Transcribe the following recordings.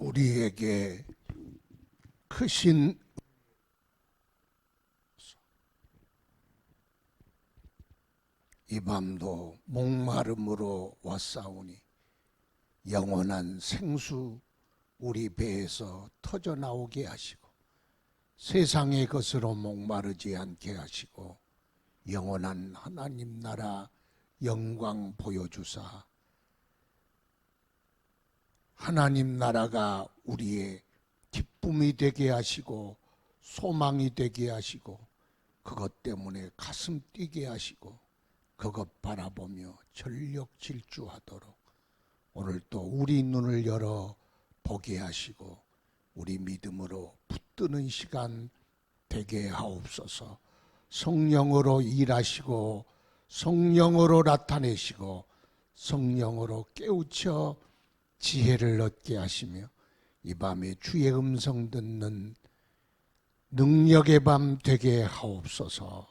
우리에게 크신 이 밤도 목마름으로 왔사오니 영원한 생수 우리 배에서 터져 나오게 하시고 세상의 것으로 목마르지 않게 하시고 영원한 하나님 나라 영광 보여주사 하나님 나라가 우리의 기쁨이 되게 하시고 소망이 되게 하시고 그것 때문에 가슴 뛰게 하시고 그것 바라보며 전력 질주하도록 오늘 또 우리 눈을 열어 보게 하시고 우리 믿음으로 붙드는 시간 되게 하옵소서. 성령으로 일하시고 성령으로 나타내시고 성령으로 깨우쳐 지혜를 얻게 하시며 이 밤에 주의 음성 듣는 능력의 밤 되게 하옵소서.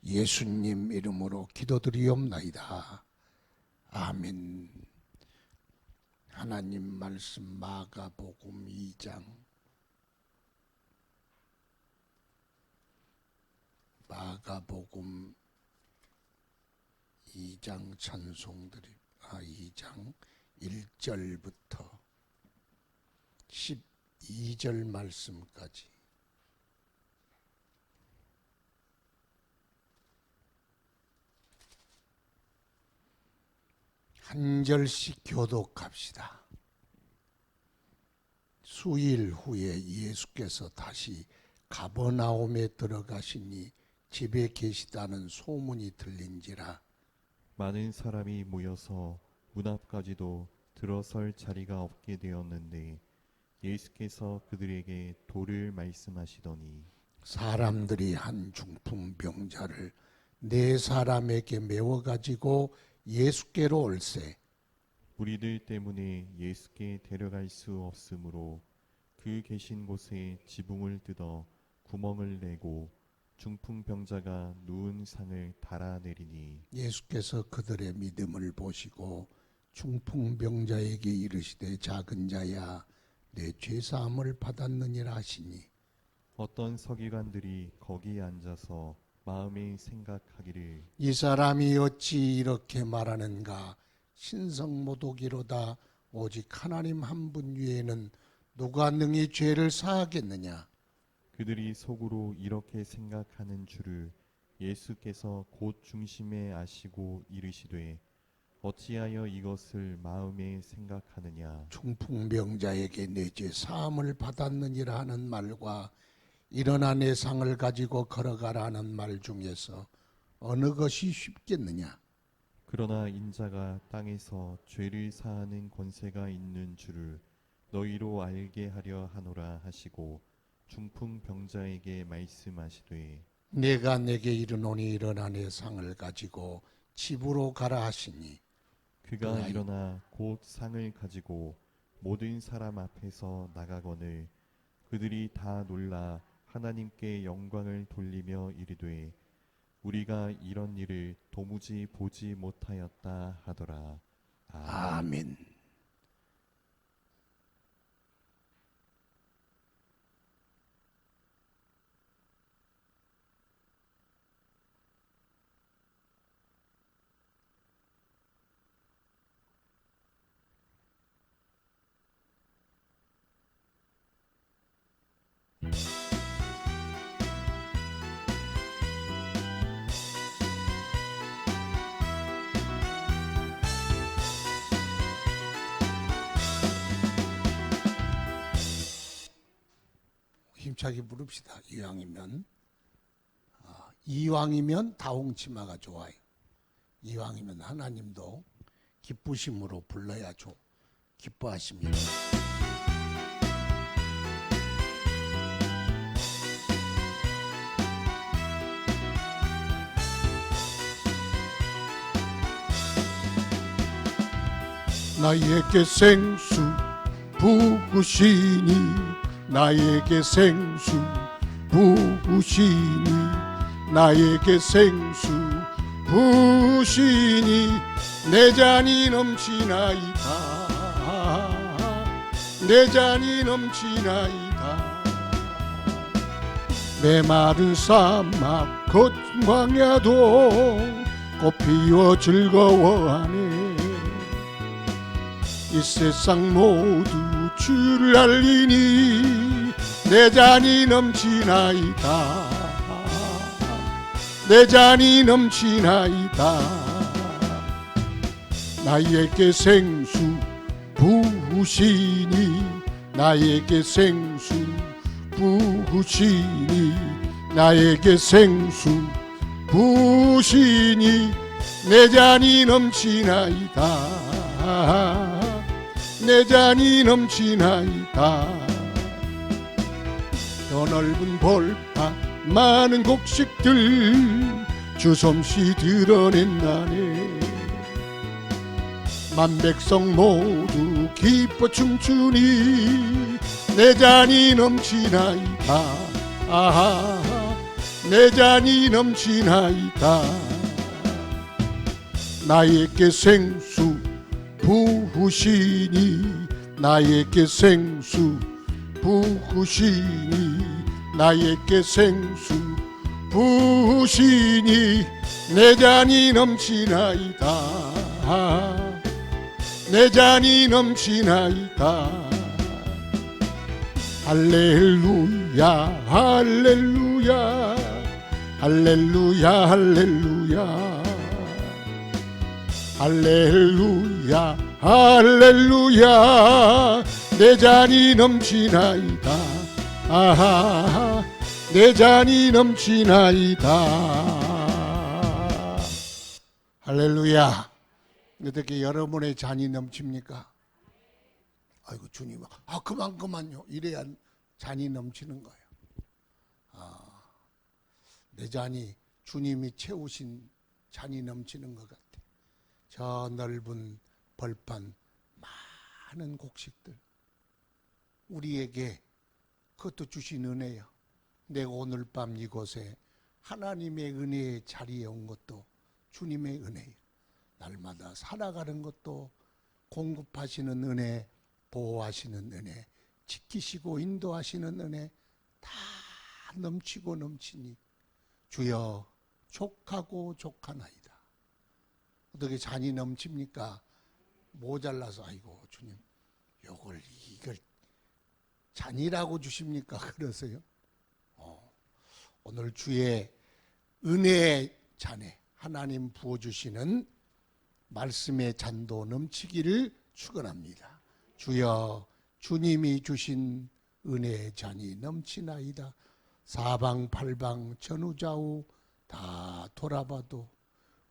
예수님 이름으로 기도드리옵나이다. 아멘. 하나님 말씀 마가복음 2장 마가복음 2장 찬송드립니다. 2장 1절부터 12절 말씀까지 한 절씩 교독합시다. 수일 후에 예수께서 다시 가버나움에 들어가시니 집에 계시다는 소문이 들린지라 많은 사람이 모여서 문 앞까지도 들어설 자리가 없게 되었는데 예수께서 그들에게 도를 말씀하시더니 사람들이 한 중풍병자를 네 사람에게 메워가지고 예수께로 올세 무리들 때문에 예수께 데려갈 수 없으므로 그 계신 곳에 지붕을 뜯어 구멍을 내고 중풍병자가 누운 상을 달아내리니 예수께서 그들의 믿음을 보시고 중풍병자에게 이르시되 작은 자야 내 죄사함을 받았느니라 하시니 어떤 서기관들이 거기 앉아서 마음에 생각하기를 이 사람이 어찌 이렇게 말하는가 신성모독이로다 오직 하나님 한 분 외에는 누가 능히 죄를 사하겠느냐. 그들이 속으로 이렇게 생각하는 줄을 예수께서 곧 중심에 아시고 이르시되 어찌하여 이것을 마음에 생각하느냐. 중풍병자에게 내 죄 사함을 받았느니라 하는 말과 일어나 내 상을 가지고 걸어가라 하는 말 중에서 어느 것이 쉽겠느냐. 그러나 인자가 땅에서 죄를 사하는 권세가 있는 줄을 너희로 알게 하려 하노라 하시고 중풍병자에게 말씀하시되 내가 내게 이르노니 일어나 내 상을 가지고 집으로 가라 하시니 그가 일어나 곧 상을 가지고 모든 사람 앞에서 나가거늘 그들이 다 놀라 하나님께 영광을 돌리며 이르되 우리가 이런 일을 도무지 보지 못하였다 하더라. 아멘. 힘차게 부릅시다. 이왕이면 다홍치마가 좋아요. 이왕이면 하나님도 기쁘심으로 불러야 기뻐하십니다. 나에게 생수 부으시니 나에게 생수 부으시니 나에게 생수 부으시니 내 잔이 넘치나이다 내 잔이 넘치나이다. 메마른 사막 곧 광야도 꽃 피워 즐거워하네. 이 세상 모두 주를 알리니 내 잔이 넘치나이다. 내 잔이 넘치나이다. 나에게 생수 부으시니 나에게 생수 부으시니 나에게 생수 부으시니 내 잔이 넘치나이다. 내 잔이 넘치나이다. 더 넓은 벌판 많은 곡식들 주 솜씨 드러낸다네. 만백성 모두 기뻐 춤추니 내 잔이 넘치나이다. 아하, 내 잔이 넘치나이다. 나에게 생수 부으시니 나에게 생수 부으시니 나에게 생수 부으시니 내 잔이 넘치나이다. 내 잔이 넘치나이다. 할렐루야 할렐루야 할렐루야 할렐루야 할렐루야 할렐루야 내 잔이 넘치나이다. 아하, 내 잔이 넘치나이다. 할렐루야. 어떻게 여러분의 잔이 넘칩니까? 아이고 주님, 그만요. 이래야 잔이 넘치는 거예요. 내 잔이 주님이 채우신 잔이 넘치는 것 같아. 저 넓은 벌판 많은 곡식들 우리에게 그것도 주신 은혜요. 내가 오늘 밤 이곳에 하나님의 은혜의 자리에 온 것도 주님의 은혜요. 날마다 살아가는 것도 공급하시는 은혜, 보호하시는 은혜, 지키시고 인도하시는 은혜 다 넘치고 넘치니 주여 족하고 족하나이다. 어떻게 잔이 넘칩니까? 모자라서 아이고 주님 이걸 잔이라고 주십니까? 그러세요? 오늘 주의 은혜의 잔에 하나님 부어주시는 말씀의 잔도 넘치기를 축원합니다. 주여 주님이 주신 은혜의 잔이 넘치나이다. 사방팔방 전우좌우 다 돌아봐도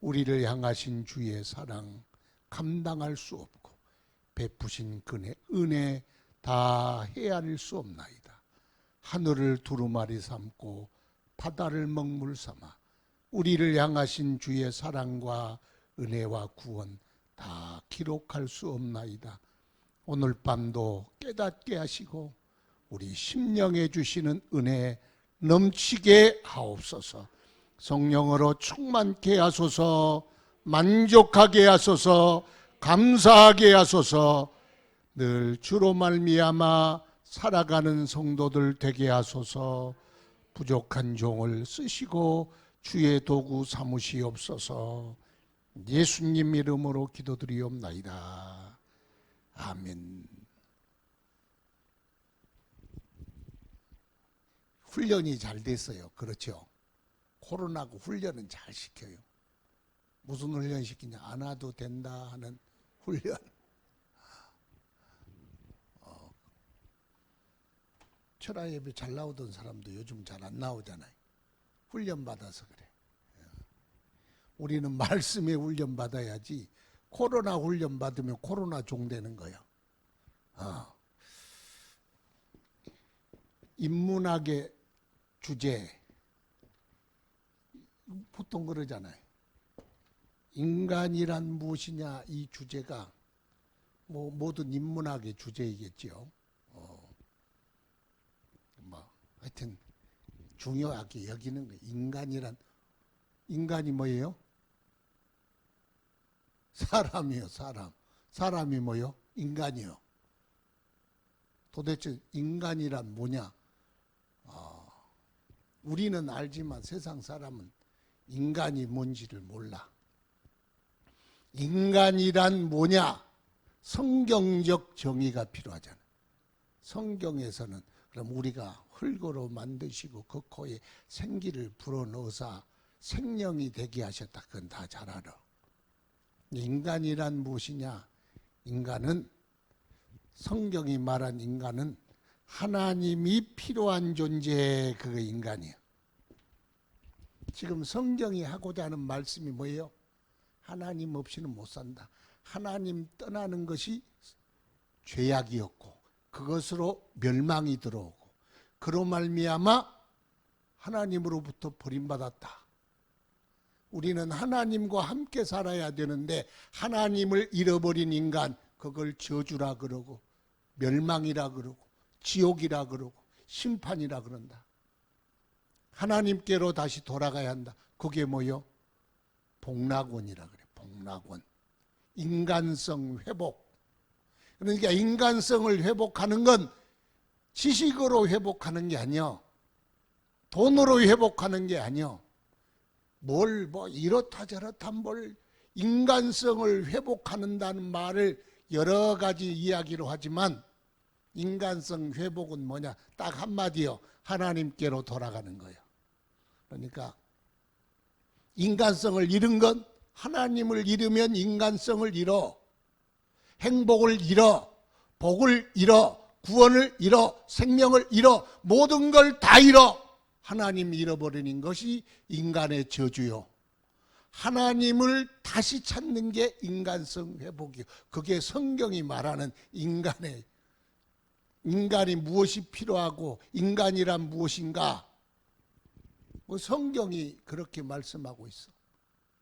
우리를 향하신 주의 사랑 감당할 수 없고 베푸신 그의 은혜 다 헤아릴 수 없나이다. 하늘을 두루마리 삼고 바다를 먹물 삼아 우리를 향하신 주의 사랑과 은혜와 구원 다 기록할 수 없나이다. 오늘 밤도 깨닫게 하시고 우리 심령에 주시는 은혜 넘치게 하옵소서. 성령으로 충만케 하소서. 만족하게 하소서. 감사하게 하소서. 늘 주로 말미암아 살아가는 성도들 되게 하소서. 부족한 종을 쓰시고 주의 도구 삼으시옵소서. 예수님 이름으로 기도드리옵나이다. 아멘. 훈련이 잘 됐어요. 그렇죠? 코로나고 훈련은 잘 시켜요. 무슨 훈련 시키냐? 안 와도 된다 하는 훈련. 철야 예배 잘 나오던 사람도 요즘 잘 안 나오잖아요. 훈련 받아서 그래. 우리는 말씀에 훈련 받아야지. 코로나 훈련 받으면 코로나 종 되는 거야. 인문학의 주제 보통 그러잖아요. 인간이란 무엇이냐 이 주제가 모든 인문학의 주제이겠죠. 하여튼 중요하게 여기는 거예요. 인간이 뭐예요? 사람이요. 사람이 뭐요? 인간이요. 도대체 인간이란 뭐냐? 우리는 알지만 세상 사람은 인간이 뭔지를 몰라. 인간이란 뭐냐? 성경적 정의가 필요하잖아. 성경에서는 그럼 우리가 흙으로 만드시고 그 코에 생기를 불어넣어서 생명이 되게 하셨다. 그건 다 잘 알아. 인간이란 무엇이냐? 인간은, 성경이 말한 인간은 하나님이 필요한 존재, 그거 인간이에요. 지금 성경이 하고자 하는 말씀이 뭐예요? 하나님 없이는 못 산다. 하나님 떠나는 것이 죄악이었고 그것으로 멸망이 들어오고 그로 말미암아 하나님으로부터 버림받았다. 우리는 하나님과 함께 살아야 되는데 하나님을 잃어버린 인간, 그걸 저주라 그러고 멸망이라 그러고 지옥이라 그러고 심판이라 그런다. 하나님께로 다시 돌아가야 한다. 그게 뭐요? 복락원이라 그래. 복락원. 인간성 회복. 그러니까 인간성을 회복하는 건 지식으로 회복하는 게 아니요, 돈으로 회복하는 게 아니요, 이렇다 저렇다 인간성을 회복하는다는 말을 여러 가지 이야기로 하지만 인간성 회복은 뭐냐? 딱 한마디요. 하나님께로 돌아가는 거예요. 그러니까 인간성을 잃은 건, 하나님을 잃으면 인간성을 잃어. 행복을 잃어. 복을 잃어. 구원을 잃어. 생명을 잃어. 모든 걸 다 잃어. 하나님 잃어버리는 것이 인간의 저주요. 하나님을 다시 찾는 게 인간성 회복이요. 그게 성경이 말하는 인간이 무엇이 필요하고 인간이란 무엇인가? 성경이 그렇게 말씀하고 있어.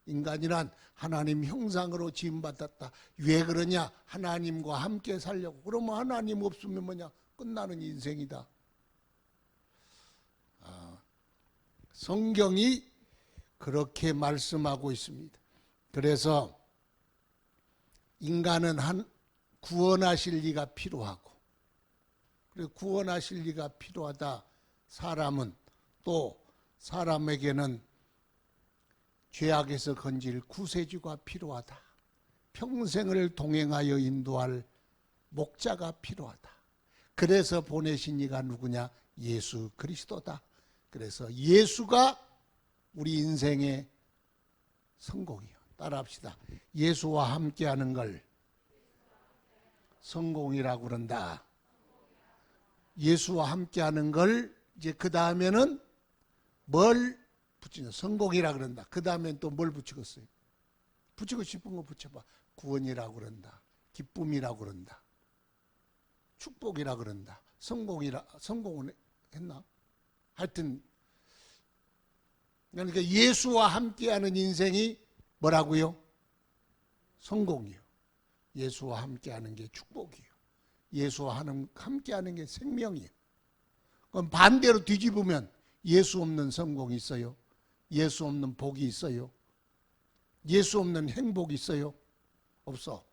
인간이란 하나님 형상으로 지음받았다. 왜 그러냐? 하나님과 함께 살려고. 그러면 하나님 없으면 뭐냐? 끝나는 인생이다. 성경이 그렇게 말씀하고 있습니다. 그래서 인간은 구원하실 이가 필요하고, 그리고 구원하실 이가 필요하다. 사람에게는 죄악에서 건질 구세주가 필요하다. 평생을 동행하여 인도할 목자가 필요하다. 그래서 보내신 이가 누구냐? 예수 그리스도다. 그래서 예수가 우리 인생의 성공이요. 따라합시다. 예수와 함께하는 걸 성공이라고 그런다. 예수와 함께하는 걸 이제 그 다음에는 뭘 붙이냐? 성공이라 그런다. 그 다음엔 또 뭘 붙이겠어요? 붙이고 싶은 거 붙여봐. 구원이라고 그런다. 기쁨이라고 그런다. 축복이라 그런다. 성공은 했나? 하여튼 그러니까 예수와 함께하는 인생이 뭐라고요? 성공이요. 예수와 함께하는 게 축복이요. 예수와 함께하는 게 생명이요. 그럼 반대로 뒤집으면 예수 없는 성공이 있어요? 예수 없는 복이 있어요? 예수 없는 행복이 있어요? 없어.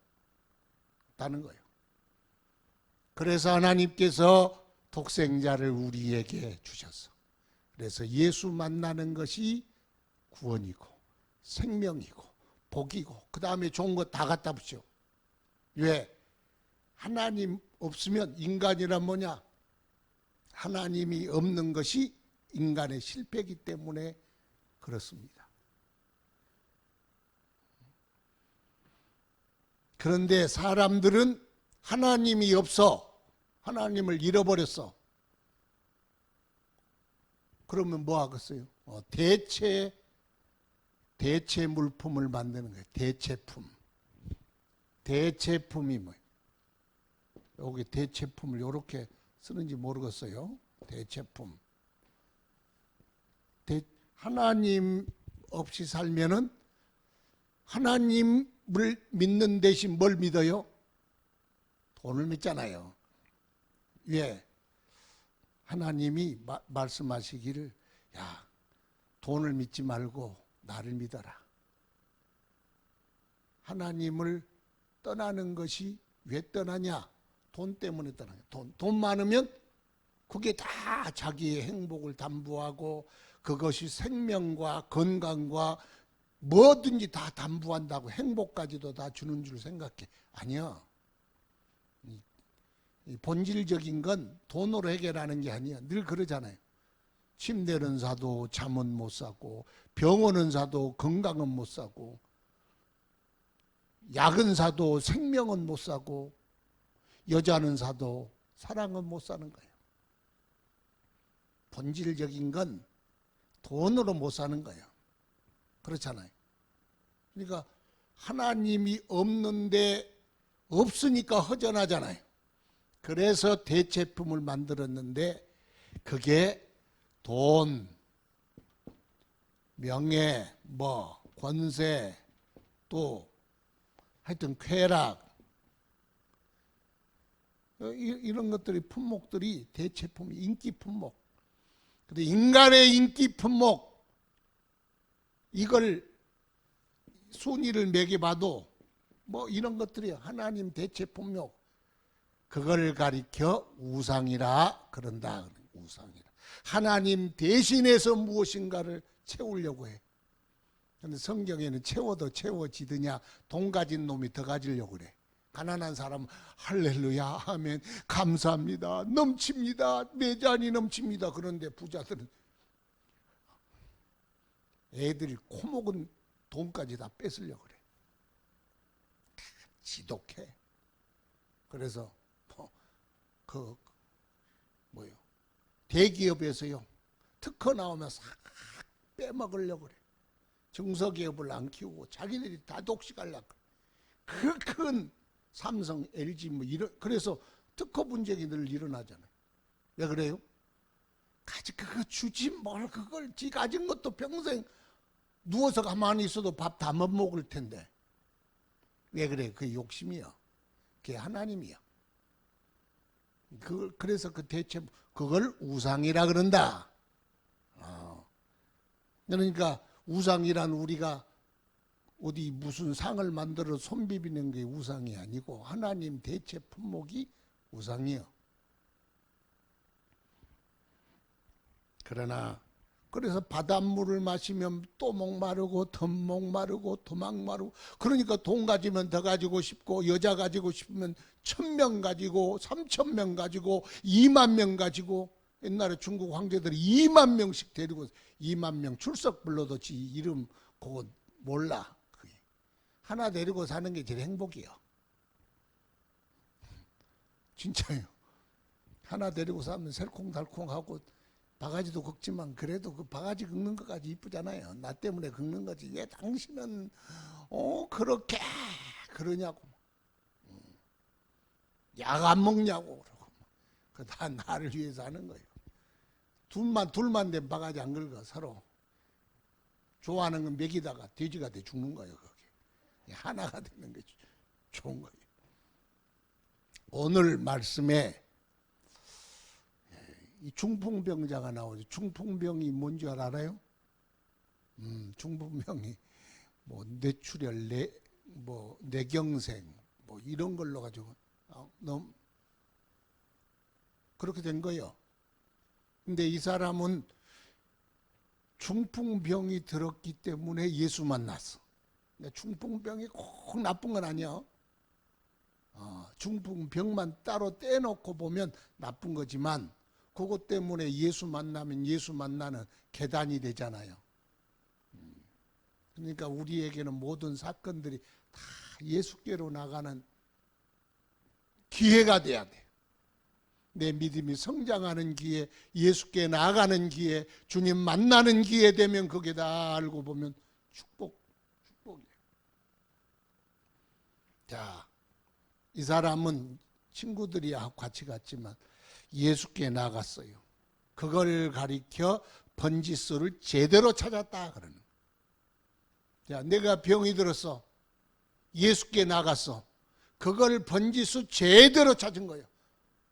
없다는 거예요. 그래서 하나님께서 독생자를 우리에게 주셨어. 그래서 예수 만나는 것이 구원이고 생명이고 복이고 그 다음에 좋은 거 다 갖다 붙여. 왜? 하나님 없으면 인간이란 뭐냐? 하나님이 없는 것이 인간의 실패이기 때문에 그렇습니다. 그런데 사람들은 하나님이 없어. 하나님을 잃어버렸어. 그러면 뭐 하겠어요? 대체 물품을 만드는 거예요. 대체품. 대체품이 뭐예요? 여기 대체품을 이렇게 쓰는지 모르겠어요. 대체품. 하나님 없이 살면은 하나님을 믿는 대신 뭘 믿어요? 돈을 믿잖아요. 왜? 하나님이 말씀하시기를, 야, 돈을 믿지 말고 나를 믿어라. 하나님을 떠나는 것이 왜 떠나냐? 돈 때문에 떠나요. 돈 많으면 그게 다 자기의 행복을 담보하고 그것이 생명과 건강과 뭐든지 다 담보한다고 행복까지도 다 주는 줄 생각해. 아니야. 이 본질적인 건 돈으로 해결하는 게 아니야. 늘 그러잖아요. 침대는 사도 잠은 못 사고, 병원은 사도 건강은 못 사고, 약은 사도 생명은 못 사고, 여자는 사도 사랑은 못 사는 거예요. 본질적인 건 돈으로 못 사는 거예요. 그렇잖아요. 그러니까 하나님이 없는데 없으니까 허전하잖아요. 그래서 대체품을 만들었는데 그게 돈, 명예, 권세, 또 하여튼 쾌락, 이런 것들이 품목들이 대체품이 인기 품목. 근데 인간의 인기 품목, 이걸 순위를 매겨봐도 이런 것들이 하나님 대체 품목, 그걸 가리켜 우상이라 그런다. 우상이라. 하나님 대신해서 무엇인가를 채우려고 해. 근데 성경에는 채워도 채워지느냐, 돈 가진 놈이 더 가지려고 그래. 가난한 사람은 할렐루야 아멘 감사합니다 넘칩니다 내 잔이 넘칩니다. 그런데 부자들은 애들이 코먹은 돈까지 다 뺏으려고 그래. 지독해. 그래서 대기업에서요 특허 나오면 싹 빼먹으려고 그래. 중소기업을 안 키우고 자기들이 다 독식하려고 그래. 그 큰 삼성, LG 그래서 특허 분쟁이 늘 일어나잖아요. 왜 그래요? 그거 주지 뭘 그걸 지 가진 것도 평생 누워서 가만히 있어도 밥 다 못 먹을 텐데. 왜 그래? 그게 욕심이야. 그게 하나님이야. 그래서 그걸 우상이라 그런다. 그러니까 우상이란 우리가 어디 무슨 상을 만들어 손 비비는 게 우상이 아니고 하나님 대체 품목이 우상이요. 그래서 바닷물을 마시면 또 목마르고 더 목마르고 도망 마르고, 그러니까 돈 가지면 더 가지고 싶고, 여자 가지고 싶으면 1000명 가지고 3000명 가지고 2만 명 가지고, 옛날에 중국 황제들이 2만 명씩 데리고 2만 명 출석 불러도 지 이름 그거 몰라. 그게. 하나 데리고 사는 게 제일 행복이요. 진짜요. 하나 데리고 사면 새콩달콩하고 바가지도 긁지만 그래도 그 바가지 긁는 것까지 이쁘잖아요. 나 때문에 긁는 거지. 왜 당신은 그렇게 그러냐고. 약 안 먹냐고 그러고. 다 나를 위해서 하는 거예요. 둘만 된 바가지 안 긁어 서로. 좋아하는 건 먹이다가 돼지가 돼 죽는 거예요. 그게. 하나가 되는 게 좋은 거예요. 오늘 말씀에 이 중풍병자가 나오죠. 중풍병이 뭔지 알아요? 중풍병이 뇌출혈, 뇌경색 이런 걸로 가지고 너무 그렇게 된 거예요. 근데 이 사람은 중풍병이 들었기 때문에 예수 만났어. 중풍병이 꼭 나쁜 건 아니야. 중풍병만 따로 떼놓고 보면 나쁜 거지만 그것 때문에 예수 만나면 예수 만나는 계단이 되잖아요. 그러니까 우리에게는 모든 사건들이 다 예수께로 나가는 기회가 돼야 돼. 내 믿음이 성장하는 기회, 예수께 나아가는 기회, 주님 만나는 기회 되면 그게 다 알고 보면 축복이에요. 자, 이 사람은 친구들이 같이 갔지만 예수께 나갔어요. 그걸 가리켜 번지수를 제대로 찾았다 그러는. 자, 내가 병이 들었어. 예수께 나갔어. 그걸 번지수 제대로 찾은 거예요.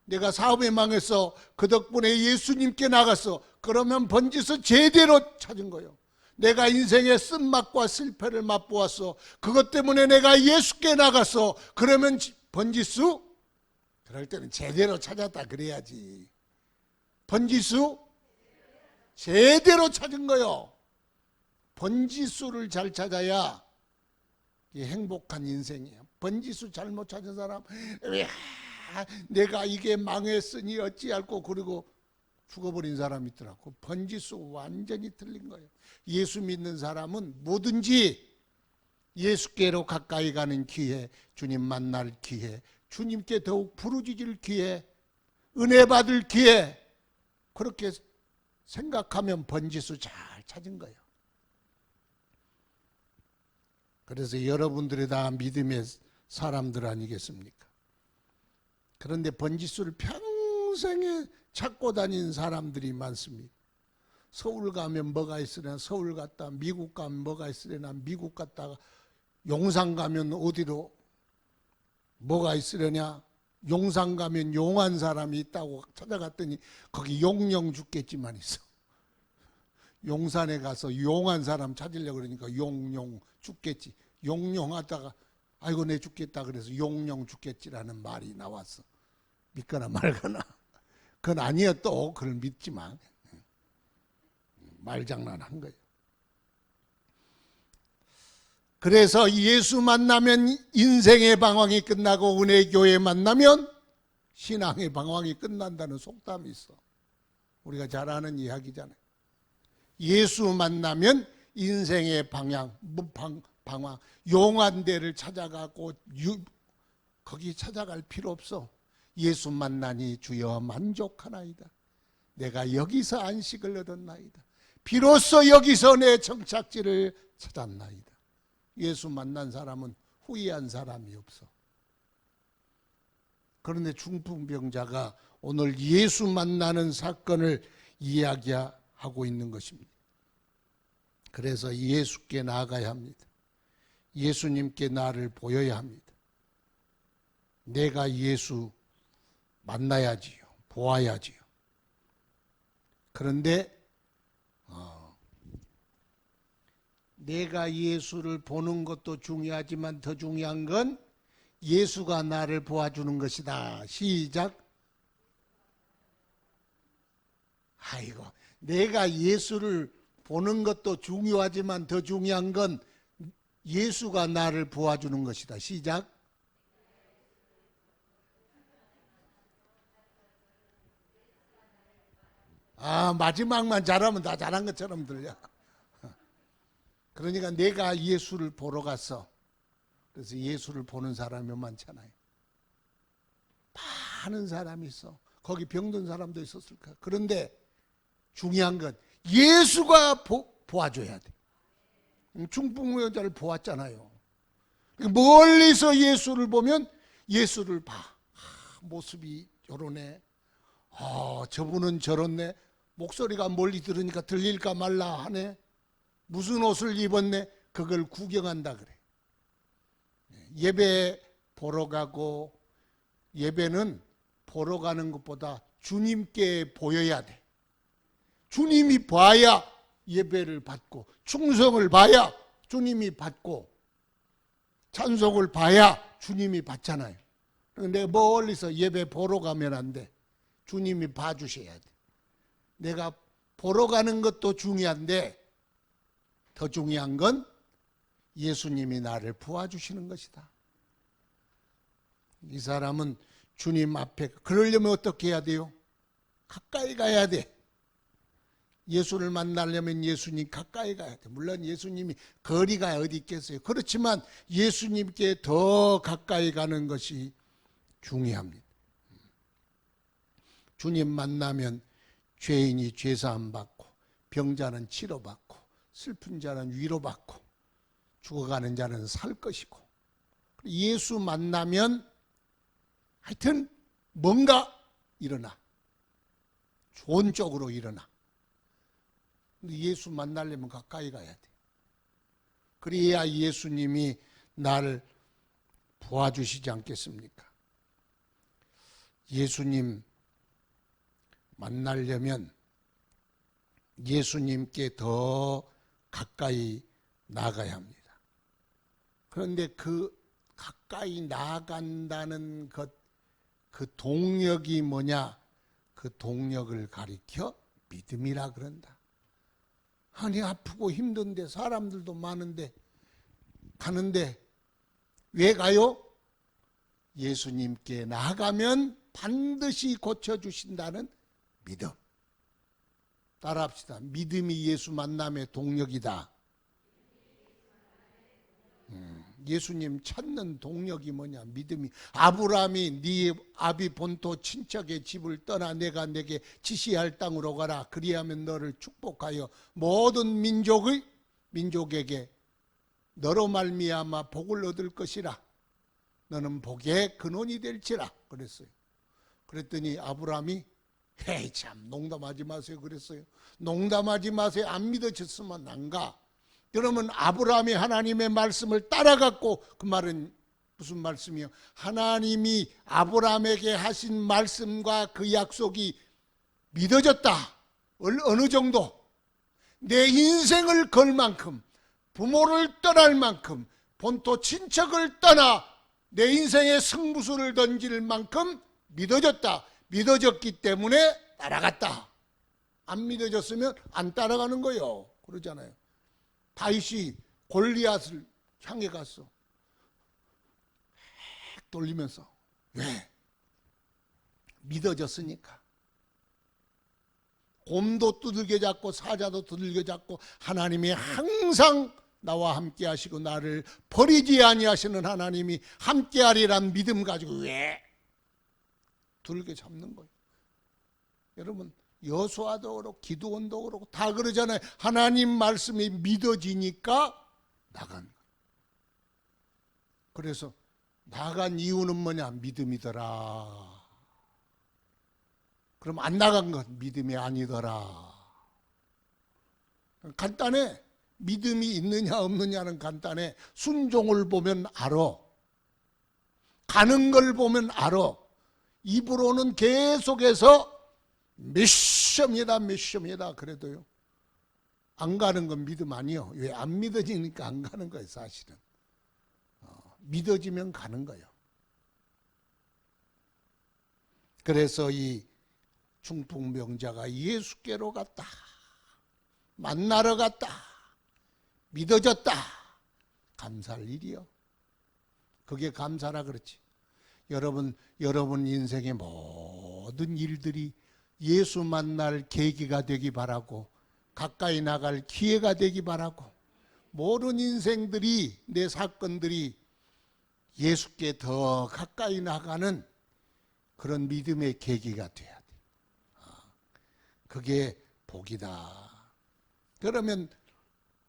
내가 사업에 망했어. 그 덕분에 예수님께 나갔어. 그러면 번지수 제대로 찾은 거예요. 내가 인생의 쓴맛과 실패를 맛보았어. 그것 때문에 내가 예수께 나갔어. 그러면 번지수 그럴 때는 제대로 찾았다 그래야지. 번지수 제대로 찾은 거요. 번지수를 잘 찾아야 이게 행복한 인생이에요. 번지수 잘못 찾은 사람, 내가 이게 망했으니 어찌할꼬 그러고 죽어버린 사람이 있더라고. 번지수 완전히 틀린 거예요. 예수 믿는 사람은 뭐든지 예수께로 가까이 가는 기회, 주님 만날 기회, 주님께 더욱 부르짖을 기회, 은혜 받을 기회, 그렇게 생각하면 번지수 잘 찾은 거예요. 그래서 여러분들이 다 믿음의 사람들 아니겠습니까? 그런데 번지수를 평생에 찾고 다니는 사람들이 많습니다. 서울 가면 뭐가 있으려나 서울 갔다, 미국 가면 뭐가 있으려나 미국 갔다가 용산 가면 어디로 뭐가 있으려냐, 용산 가면 용한 사람이 있다고 찾아갔더니 거기 용령 죽겠지만 있어. 용산에 가서 용한 사람 찾으려고 그러니까 용용 죽겠지. 용용하다가 아이고 내 죽겠다 그래서 용용 죽겠지라는 말이 나왔어. 믿거나 말거나. 그건 아니야. 또 그걸 믿지만 말장난한 거예요. 그래서 예수 만나면 인생의 방황이 끝나고 은혜의 교회 만나면 신앙의 방황이 끝난다는 속담이 있어. 우리가 잘 아는 이야기잖아요. 예수 만나면 인생의 방황, 용한 데를 찾아가고 거기 찾아갈 필요 없어. 예수 만나니 주여 만족하나이다. 내가 여기서 안식을 얻었나이다. 비로소 여기서 내 정착지를 찾았나이다. 예수 만난 사람은 후회한 사람이 없어. 그런데 중풍병자가 오늘 예수 만나는 사건을 이야기하고 있는 것입니다. 그래서 예수께 나아가야 합니다. 예수님께 나를 보여야 합니다. 내가 예수 만나야지요. 보아야지요. 그런데 내가 예수를 보는 것도 중요하지만 더 중요한 건 예수가 나를 보아주는 것이다. 시작. 아이고, 내가 예수를 보는 것도 중요하지만 더 중요한 건 예수가 나를 보아주는 것이다. 시작. 마지막만 잘하면 다 잘한 것처럼 들려. 그러니까 내가 예수를 보러 갔어. 그래서 예수를 보는 사람이 많잖아요. 많은 사람이 있어. 거기 병든 사람도 있었을 거야. 그런데 중요한 건 예수가 보아줘야 돼. 중풍병자를 보았잖아요. 멀리서 예수를 보면 예수를 봐. 모습이 저러네. 저분은 저렇네. 목소리가 멀리 들으니까 들릴까 말라 하네. 무슨 옷을 입었네. 그걸 구경한다 그래. 예배 보러 가고, 예배는 보러 가는 것보다 주님께 보여야 돼. 주님이 봐야 예배를 받고, 충성을 봐야 주님이 받고, 찬송을 봐야 주님이 받잖아요. 내가 멀리서 예배 보러 가면 안 돼. 주님이 봐주셔야 돼. 내가 보러 가는 것도 중요한데 더 중요한 건 예수님이 나를 보아주시는 것이다. 이 사람은 주님 앞에, 그러려면 어떻게 해야 돼요? 가까이 가야 돼. 예수를 만나려면 예수님 가까이 가야 돼. 물론 예수님이 거리가 어디 있겠어요. 그렇지만 예수님께 더 가까이 가는 것이 중요합니다. 주님 만나면 죄인이 죄사함 받고, 병자는 치료받고, 슬픈 자는 위로받고, 죽어가는 자는 살 것이고, 예수 만나면 하여튼 뭔가 일어나. 좋은 쪽으로 일어나. 근데 예수 만나려면 가까이 가야 돼. 그래야 예수님이 나를 보아주시지 않겠습니까? 예수님 만나려면 예수님께 더 가까이 나가야 합니다. 그런데 그 가까이 나간다는 것, 그 동력이 뭐냐? 그 동력을 가리켜 믿음이라 그런다. 아니 아프고 힘든데 사람들도 많은데 가는데 왜 가요? 예수님께 나아가면 반드시 고쳐주신다는 믿음. 따라합시다. 믿음이 예수 만남의 동력이다. 예수님 찾는 동력이 뭐냐? 믿음이. 아브라함이 네 아비 본토 친척의 집을 떠나 내가 내게 지시할 땅으로 가라. 그리하면 너를 축복하여 모든 민족에게 너로 말미암아 복을 얻을 것이라. 너는 복의 근원이 될지라 그랬어요. 그랬더니 아브라함이 헤이 참 농담하지 마세요 그랬어요. 농담하지 마세요. 안 믿어졌으면 안 가. 그러면 아브라함이 하나님의 말씀을 따라갔고, 그 말은 무슨 말씀이요? 하나님이 아브라함에게 하신 말씀과 그 약속이 믿어졌다. 어느 정도? 내 인생을 걸 만큼, 부모를 떠날 만큼, 본토 친척을 떠나 내 인생의 승부수를 던질 만큼 믿어졌다. 믿어졌기 때문에 따라갔다. 안 믿어졌으면 안 따라가는 거예요. 그러잖아요. 다윗이 골리앗을 향해 갔어. 돌리면서. 왜? 믿어졌으니까. 곰도 두들겨 잡고 사자도 두들겨 잡고 하나님이 항상 나와 함께 하시고 나를 버리지 아니하시는 하나님이 함께 하리란 믿음 가지고 왜? 두들겨 잡는 거예요. 여러분 여호수아도 그렇고 기드온도 그렇고 다 그러잖아요. 하나님 말씀이 믿어지니까 나간 거예요. 그래서 나간 이유는 뭐냐? 믿음이더라. 그럼 안 나간 건 믿음이 아니더라. 간단해. 믿음이 있느냐 없느냐는 간단해. 순종을 보면 알아. 가는 걸 보면 알아. 입으로는 계속해서 미션이다 그래도요. 안 가는 건 믿음 아니요. 왜? 안 믿어지니까 안 가는 거예요 사실은. 믿어지면 가는 거예요. 그래서 이 중풍병자가 예수께로 갔다. 만나러 갔다. 믿어졌다. 감사할 일이요. 그게 감사라 그렇지. 여러분 인생의 모든 일들이 예수 만날 계기가 되기 바라고 가까이 나갈 기회가 되기 바라고 모든 인생들이 내 사건들이 예수께 더 가까이 나가는 그런 믿음의 계기가 돼야 돼. 그게 복이다. 그러면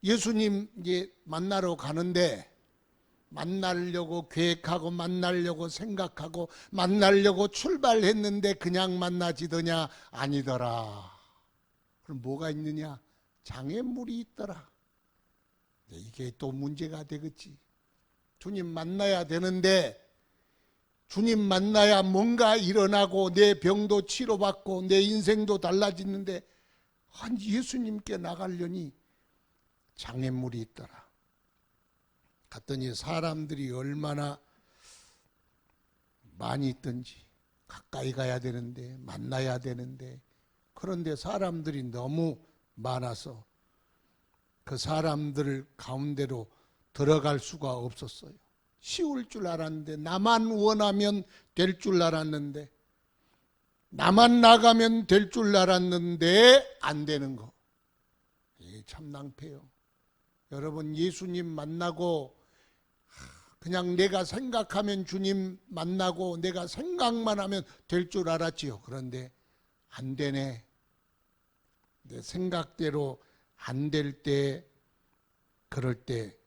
예수님 이제 만나러 가는데 만나려고 계획하고 만나려고 생각하고 만나려고 출발했는데 그냥 만나지더냐? 아니더라. 그럼 뭐가 있느냐? 장애물이 있더라. 이게 또 문제가 되겠지. 주님 만나야 되는데 주님 만나야 뭔가 일어나고 내 병도 치료받고 내 인생도 달라지는데 한 예수님께 나가려니 장애물이 있더라. 갔더니 사람들이 얼마나 많이 있던지 가까이 가야 되는데 만나야 되는데 그런데 사람들이 너무 많아서 그 사람들 가운데로 들어갈 수가 없었어요. 쉬울 줄 알았는데 나만 원하면 될 줄 알았는데 나만 나가면 될 줄 알았는데 안 되는 거. 이게 참 낭패요. 여러분 예수님 만나고 그냥 내가 생각하면 주님 만나고 내가 생각만 하면 될 줄 알았지요. 그런데 안 되네. 내 생각대로 안 될 때 그럴 때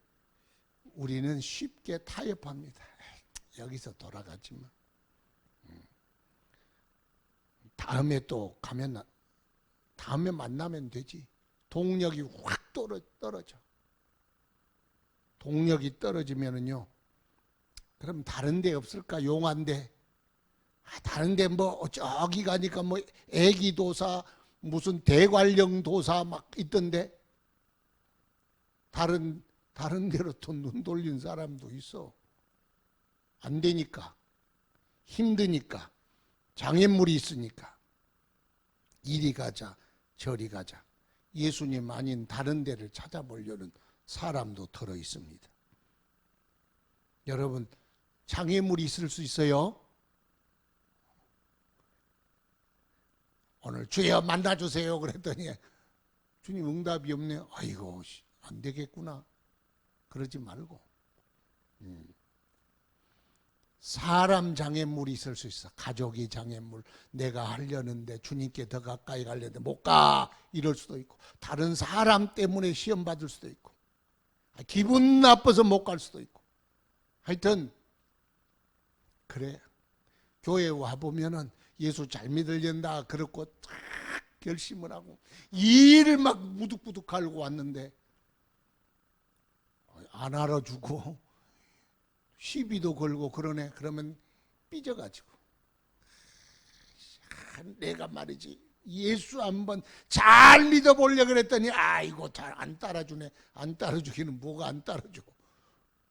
우리는 쉽게 타협합니다. 여기서 돌아가지만 다음에 또 가면 다음에 만나면 되지. 동력이 확 떨어져. 동력이 떨어지면은요. 그럼 다른 데 없을까? 용한데. 다른 데 뭐 저기 가니까 뭐 애기도사 무슨 대관령도사 막 있던데 다른 데로 또 눈 돌린 사람도 있어. 안 되니까 힘드니까 장애물이 있으니까 이리 가자 저리 가자 예수님 아닌 다른 데를 찾아보려는 사람도 들어 있습니다. 여러분 장애물이 있을 수 있어요. 오늘 주여 만나주세요 그랬더니 주님 응답이 없네요. 아이고 안 되겠구나. 그러지 말고 사람 장애물이 있을 수 있어. 가족이 장애물. 내가 하려는데 주님께 더 가까이 가려는데 못 가. 이럴 수도 있고 다른 사람 때문에 시험 받을 수도 있고 기분 나빠서 못 갈 수도 있고 하여튼 그래. 교회 와보면은 예수 잘 믿으려다 그렇고 딱 결심을 하고 일을 막 무득무득 갈고 왔는데 안 알아주고 시비도 걸고 그러네. 그러면 삐져가지고 내가 말이지 예수 한번 잘 믿어보려고 그랬더니 아이고 잘 안 따라주네. 안 따라주기는 뭐가 안 따라줘.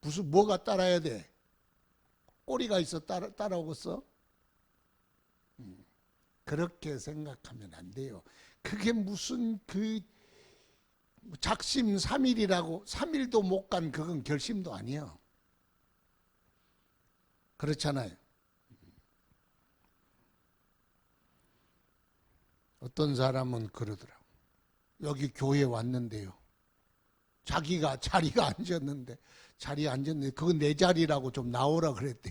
무슨 뭐가 따라야 돼. 꼬리가 있어 따라오겠어? 그렇게 생각하면 안 돼요. 그게 무슨 그 작심 3일이라고 3일도 못 간 그건 결심도 아니야. 그렇잖아요. 어떤 사람은 그러더라고. 여기 교회 왔는데요. 자기가 자리가 앉았는데 자리에 앉았는데 그건 내 자리라고 좀 나오라 그랬대.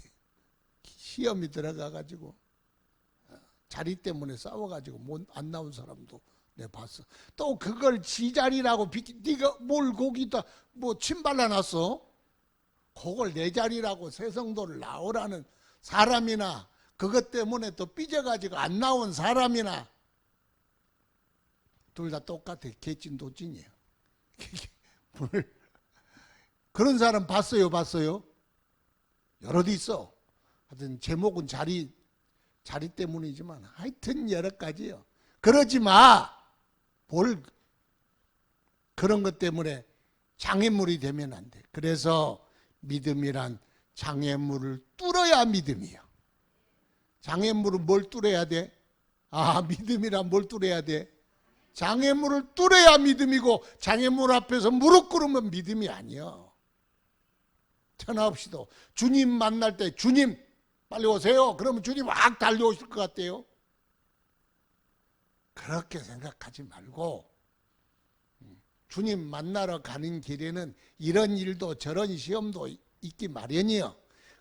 시험이 들어가가지고 자리 때문에 싸워가지고 안 나온 사람도 내가 봤어. 또 그걸 지 자리라고 네가 뭘 거기다 뭐 침 발라놨어? 그걸 내 자리라고 새성도를 나오라는 사람이나 그것 때문에 또 삐져가지고 안 나온 사람이나 둘 다 똑같아. 개찐도찐이에요. 그런 사람 봤어요? 여럿 있어. 하여튼 제목은 자리 때문이지만 하여튼 여러 가지요. 그러지 마. 그런 것 때문에 장애물이 되면 안 돼. 그래서 믿음이란 장애물을 뚫어야 믿음이야. 장애물은 뭘 뚫어야 돼? 믿음이란 뭘 뚫어야 돼? 장애물을 뚫어야 믿음이고 장애물 앞에서 무릎 꿇으면 믿음이 아니야. 천하없이도 주님 만날 때 주님 빨리 오세요. 그러면 주님 확 달려오실 것 같아요. 그렇게 생각하지 말고 주님 만나러 가는 길에는 이런 일도 저런 시험도 있기 마련이요.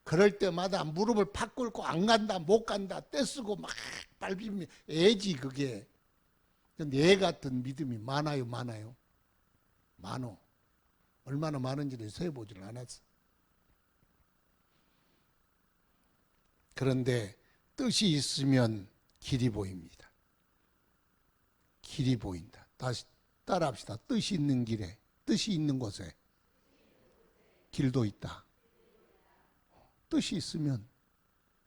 그럴 때마다 무릎을 팍 꿇고 안 간다 못 간다 떼쓰고 막 밟으면 애지 그게. 내 같은 믿음이 많아요? 많어. 얼마나 많은지를 세어보질 않았어. 그런데 뜻이 있으면 길이 보입니다. 길이 보인다. 다시 따라합시다. 뜻이 있는 길에, 뜻이 있는 곳에 길도 있다. 뜻이 있으면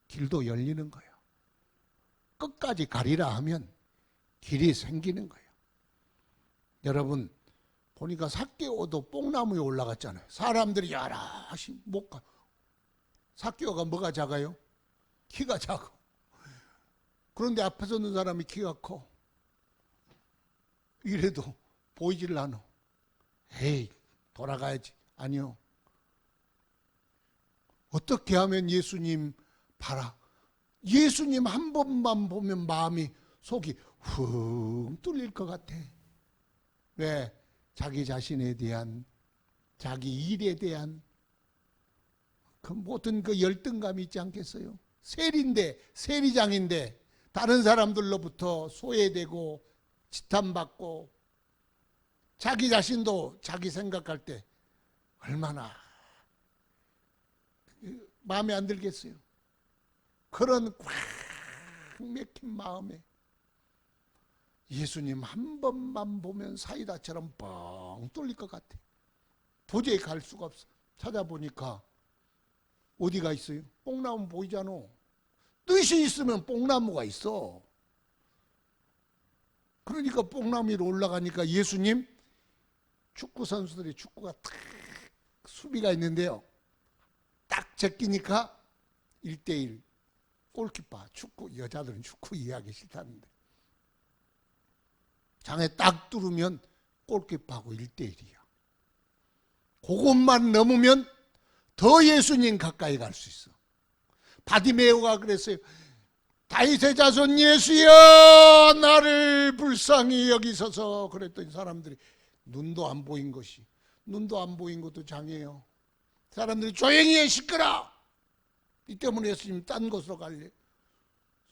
길도 열리는 거예요. 끝까지 가리라 하면 길이 생기는 거예요. 여러분 보니까 삭개오도 뽕나무에 올라갔잖아요. 사람들이 여럿이 못 가. 삭개오가 뭐가 작아요? 키가 작아. 그런데 앞에 서는 사람이 키가 커. 이래도 보이질 않아. 에이 돌아가야지. 아니요. 어떻게 하면 예수님 봐라. 예수님 한 번만 보면 마음이 속이 훅 뚫릴 것 같아. 왜? 자기 자신에 대한 자기 일에 대한 그 모든 그 열등감이 있지 않겠어요? 세리장인데 다른 사람들로부터 소외되고 지탄받고 자기 자신도 자기 생각할 때 얼마나 마음에 안 들겠어요? 그런 꽉 막힌 마음에 예수님 한 번만 보면 사이다처럼 뻥 뚫릴 것 같아. 도저히 갈 수가 없어. 찾아보니까 어디가 있어요? 뽕나무 보이잖아. 뜻이 있으면 뽕나무가 있어. 그러니까 뽕나무 위로 올라가니까 예수님 축구 선수들이 축구가 탁 수비가 있는데요. 딱 제끼니까 1대1 골키퍼, 축구, 여자들은 축구 이해하기 싫다는데 장에 딱 뚫으면 골키퍼하고 1대1이야. 그것만 넘으면 더 예수님 가까이 갈 수 있어. 바디메오가 그랬어요. 다윗의 자손 예수여 나를 불쌍히 여기소서. 그랬더니 사람들이 눈도 안 보인 것이, 눈도 안 보인 것도 장애요. 사람들이 조용히 해, 시끄러. 이 때문에 예수님 딴 곳으로 갈래.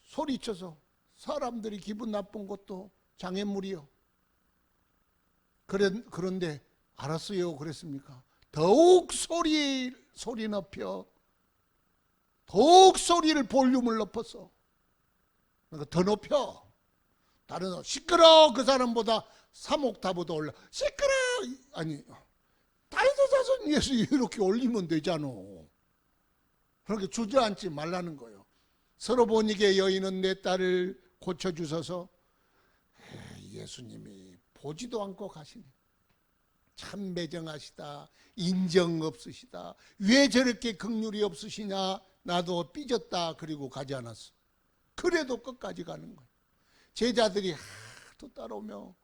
소리쳐서 사람들이 기분 나쁜 것도 장애물이요. 그런데 알았어요 그랬습니까? 더욱 소리 높여, 더욱 소리를 볼륨을 높여서, 그러니까 더 높여. 다른 시끄러. 그 사람보다 3옥타브도 올라. 시끄러. 아니 다윗의 자손 예수 이렇게 올리면 되잖아. 그렇게 주저앉지 말라는 거예요. 서로보니게 여인은 내 딸을 고쳐주소서. 예수님이 보지도 않고 가시네. 참 매정하시다. 인정 없으시다. 왜 저렇게 긍휼이 없으시냐. 나도 삐졌다. 그리고 가지 않았어. 그래도 끝까지 가는 거예요. 제자들이 하도 따라오며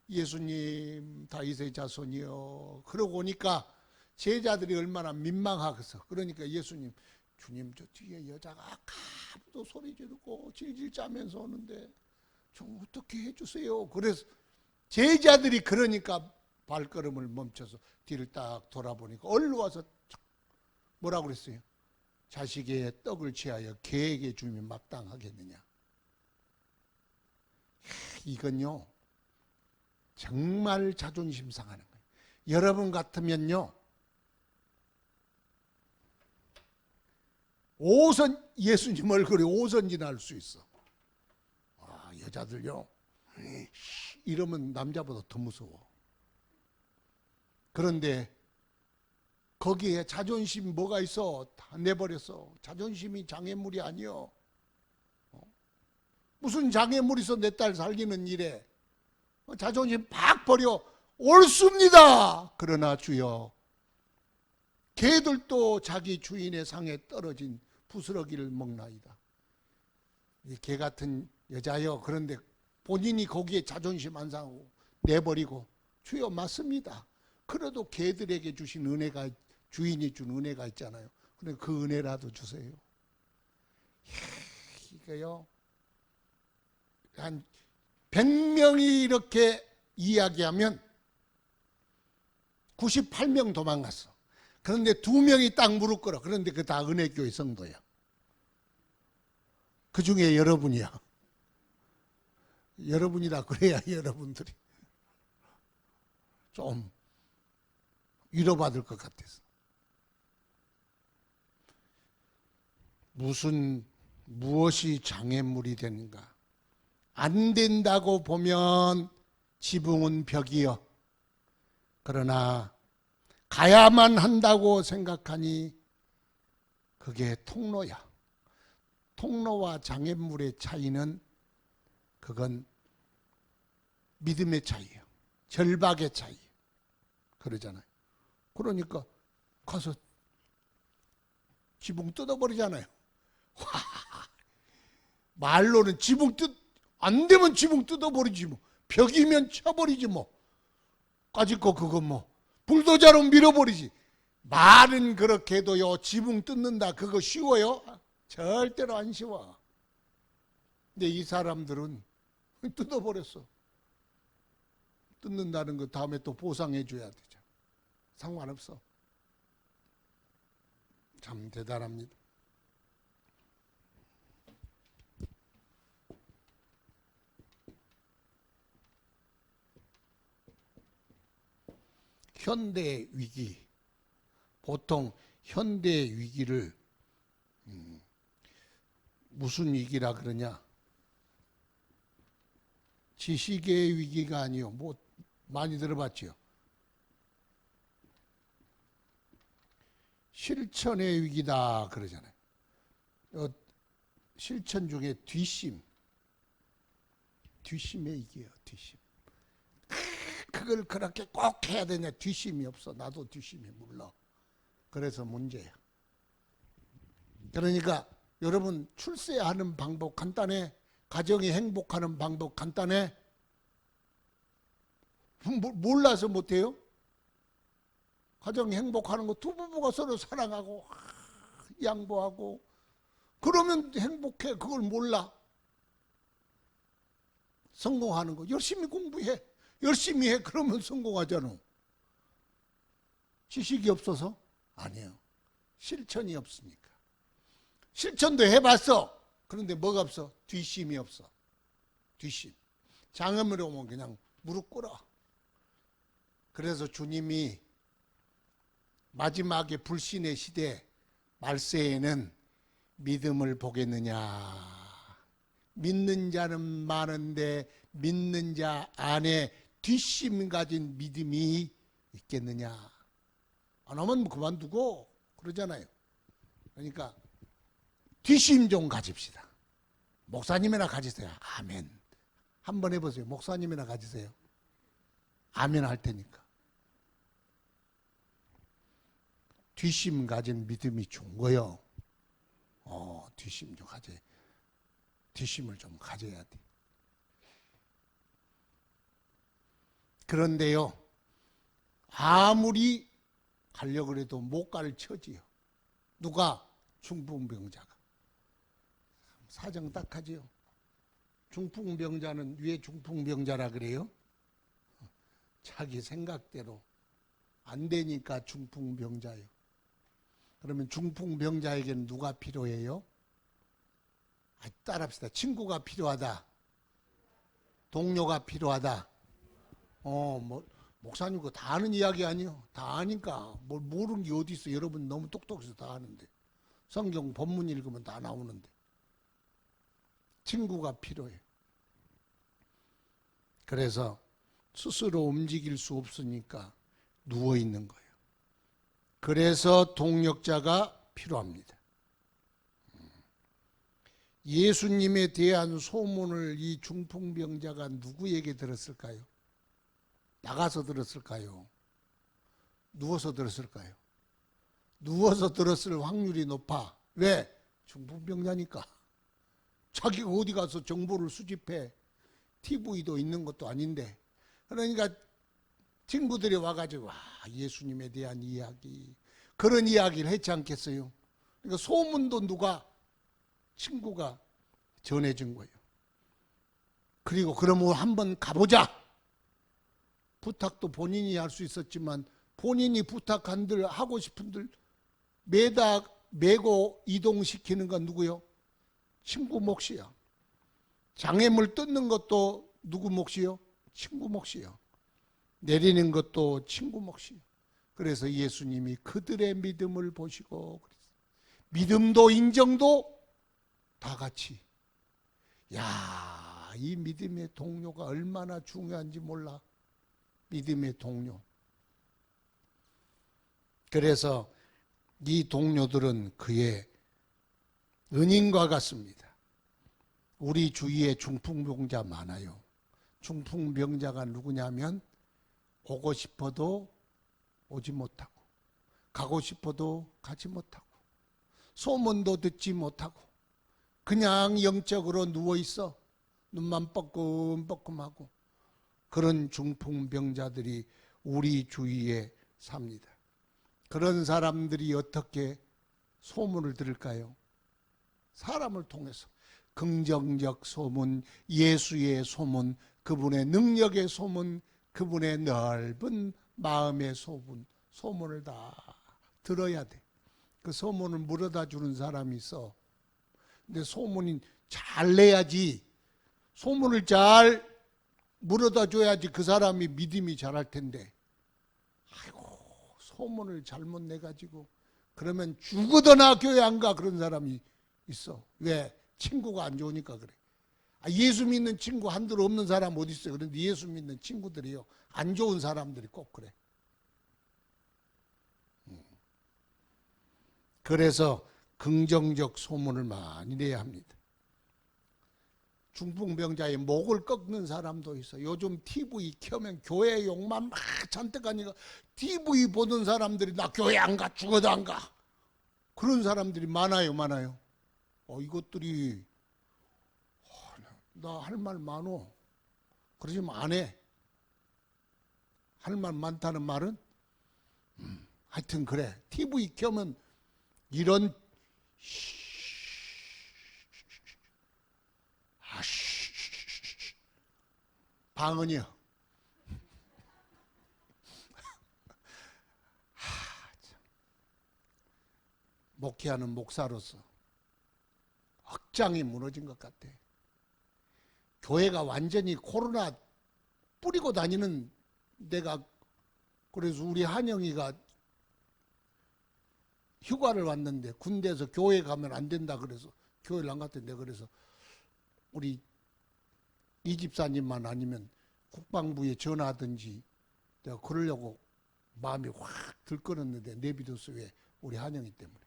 예수님 다윗의 자손이요. 그러고 오니까 제자들이 얼마나 민망하겠어. 그러니까 예수님, 주님 저 뒤에 여자가 아까부터 소리 지르고 질질 짜면서 오는데 좀 어떻게 해주세요. 그래서 제자들이 그러니까 발걸음을 멈춰서 뒤를 딱 돌아보니까 얼른 와서 뭐라고 그랬어요? 자식의 떡을 취하여 개에게 주면 마땅하겠느냐. 이건요 정말 자존심 상하는 거예요. 여러분 같으면요 예수님 얼굴에 오선진할 수 있어. 여자들요 이러면 남자보다 더 무서워. 그런데 거기에 자존심 뭐가 있어? 다 내버렸어. 자존심이 장애물이 아니요. 무슨 장애물이 있어 내 딸 살리는 일에. 자존심 팍 버려. 옳습니다. 그러나 주여 개들도 자기 주인의 상에 떨어진 부스러기를 먹나이다. 개 같은 여자요. 그런데 본인이 거기에 자존심 안 상하고 내버리고 주여 맞습니다. 그래도 개들에게 주신 은혜가, 주인이 준 은혜가 있잖아요. 그래 그 은혜라도 주세요. 이거요 한 100명이 이렇게 이야기하면 98명 도망갔어. 그런데 2명이 딱 무릎 꿇어. 그런데 그 다 은혜교회 성도야. 그 중에 여러분이야. 여러분이라 그래야 여러분들이 좀 위로받을 것 같아서. 무엇이 장애물이 되는가? 안 된다고 보면 지붕은 벽이요. 그러나 가야만 한다고 생각하니 그게 통로야. 통로와 장애물의 차이는 그건 믿음의 차이예요. 절박의 차이. 그러잖아요. 그러니까 가서 지붕 뜯어버리잖아요. 말로는 지붕 안 되면 지붕 뜯어버리지 뭐. 벽이면 쳐버리지 뭐. 까짓거 그거 뭐. 불도저로 밀어버리지. 말은 그렇게 해도요. 지붕 뜯는다 그거 쉬워요? 절대로 안 쉬워. 근데 이 사람들은 뜯어버렸어. 뜯는다는 거 다음에 또 보상해 줘야 되죠. 상관없어. 참 대단합니다. 현대 위기, 보통 현대 위기를 무슨 위기라 그러냐? 지식의 위기가 아니요. 뭐 많이 들어봤죠. 실천의 위기다 그러잖아요. 실천 중에 뒷심의 위기예요. 뒷심. 그걸 그렇게 꼭 해야 되냐? 뒷심이 없어. 나도 뒷심이 몰라. 그래서 문제야. 그러니까 여러분 출세하는 방법 간단해? 가정이 행복하는 방법 간단해? 몰라서 못해요? 가정이 행복하는 거 두 부부가 서로 사랑하고 양보하고 그러면 행복해. 그걸 몰라. 성공하는 거 열심히 공부해. 열심히 해. 그러면 성공하잖아. 지식이 없어서? 아니에요. 실천이 없으니까. 실천도 해봤어. 그런데 뭐가 없어? 뒷심이 없어. 뒷심. 장애물이 오면 그냥 무릎 꿇어. 그래서 주님이 마지막에 불신의 시대 말세에는 믿음을 보겠느냐. 믿는 자는 많은데 믿는 자 안에 뒷심 가진 믿음이 있겠느냐. 안 하면 그만두고 그러잖아요. 그러니까 뒷심 좀 가집시다. 목사님이나 가지세요. 아멘. 한번 해보세요. 목사님이나 가지세요. 아멘 할 테니까. 뒷심 가진 믿음이 좋은 거요. 뒷심 좀 가져야, 뒷심을 좀 가져야 돼. 그런데요, 아무리 가려고 해도 못 갈 처지요. 누가? 중풍병자가. 사정 딱하지요. 중풍병자는 왜 중풍병자라 그래요? 자기 생각대로 안 되니까 중풍병자예요. 그러면 중풍병자에게는 누가 필요해요? 따라합시다. 친구가 필요하다. 동료가 필요하다. 목사님 그거 다 아는 이야기 아니요? 다 아니까. 뭘 모르는 게 어디 있어. 여러분 너무 똑똑해서 다 아는데. 성경 본문 읽으면 다 나오는데. 친구가 필요해. 그래서 스스로 움직일 수 없으니까 누워 있는 거예요. 그래서 동력자가 필요합니다. 예수님에 대한 소문을 이 중풍병자가 누구에게 들었을까요? 나가서 들었을까요? 누워서 들었을까요? 누워서 들었을 확률이 높아. 왜? 중풍병자니까. 자기가 어디 가서 정보를 수집해. TV도 있는 것도 아닌데. 그러니까 친구들이 와가지고 예수님에 대한 이야기, 그런 이야기를 했지 않겠어요? 그러니까 소문도 누가? 친구가 전해준 거예요. 그리고 그러면 한번 가보자. 부탁도 본인이 할 수 있었지만 본인이 부탁한들 하고 싶은들 메고 이동시키는 건 누구요? 친구 몫이야. 장애물 뜯는 것도 누구 몫이요? 친구 몫이요. 내리는 것도 친구 몫이요. 그래서 예수님이 그들의 믿음을 보시고 믿음도 인정도 다 같이. 야, 이 믿음의 동료가 얼마나 중요한지 몰라. 믿음의 동료. 그래서 이 동료들은 그의 은인과 같습니다. 우리 주위에 중풍병자 많아요. 중풍병자가 누구냐면 오고 싶어도 오지 못하고 가고 싶어도 가지 못하고 소문도 듣지 못하고 그냥 영적으로 누워있어. 눈만 뻐끔뻐끔하고 그런 중풍병자들이 우리 주위에 삽니다. 그런 사람들이 어떻게 소문을 들을까요? 사람을 통해서 긍정적 소문, 예수의 소문, 그분의 능력의 소문, 그분의 넓은 마음의 소문을 다 들어야 돼. 그 소문을 물어다 주는 사람이 있어. 근데 소문이 잘 내야지. 소문을 잘 물어다 줘야지 그 사람이 믿음이 잘할 텐데. 아이고, 소문을 잘못 내가지고 그러면 죽어도나 교회 안 가. 그런 사람이 있어. 왜? 친구가 안 좋으니까 그래. 예수 믿는 친구 한둘 없는 사람 어디 있어요? 그런데 예수 믿는 친구들이요, 안 좋은 사람들이 꼭 그래. 그래서 긍정적 소문을 많이 내야 합니다. 중풍병자의 목을 꺾는 사람도 있어. 요즘 TV 켜면 교회 욕만 막 잔뜩 하니까 TV 보는 사람들이 나 교회 안 가, 죽어도 안 가. 그런 사람들이 많아요. 이것들이 나 할 말 많어. 그러지만 안 해. 할 말 많다는 말은 하여튼 그래. TV 켜면 이런 방언이요. 목회하는 목사로서 확장이 무너진 것 같아. 교회가 완전히 코로나 뿌리고 다니는 데가, 그래서 우리 한영이가 휴가를 왔는데 군대에서 교회 가면 안 된다 그래서 교회를 안 갔던데, 그래서 우리 이 집사님만 아니면 국방부에 전화하든지 내가 그러려고 마음이 확 들끓었는데 내비뒀어. 왜? 우리 한영이 때문에.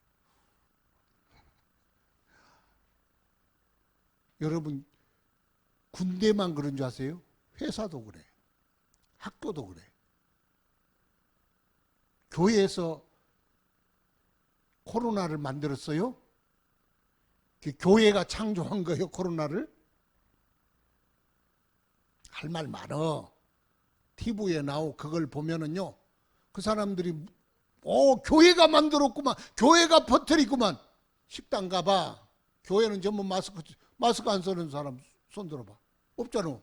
여러분, 군대만 그런 줄 아세요? 회사도 그래. 학교도 그래. 교회에서 코로나를 만들었어요? 교회가 창조한 거예요, 코로나를? 할 말 많어. TV에 나오고 그걸 보면은요, 그 사람들이 교회가 만들었구만, 교회가 퍼뜨리구만. 식당 가봐. 교회는 전부 마스크 안 쓰는 사람 손 들어봐. 없잖아.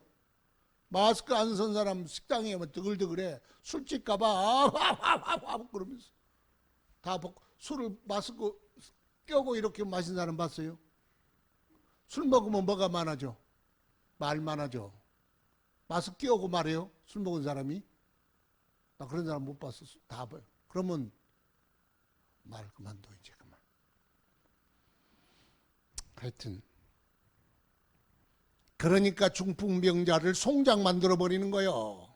마스크 안 쓴 사람 식당에 오면 드글드글해. 술집 가봐. 아와와와 그러면서 다 벗고 술을 마스크 껴고 이렇게 마신 사람 봤어요? 술 먹으면 뭐가 많아져? 말 많아져. 마스크 끼우고 말해요? 술 먹은 사람이? 나 그런 사람 못 봤어. 다 봐요. 그러면 말 그만둬, 이제 그만. 하여튼 그러니까 중풍병자를 송장 만들어 버리는 거예요.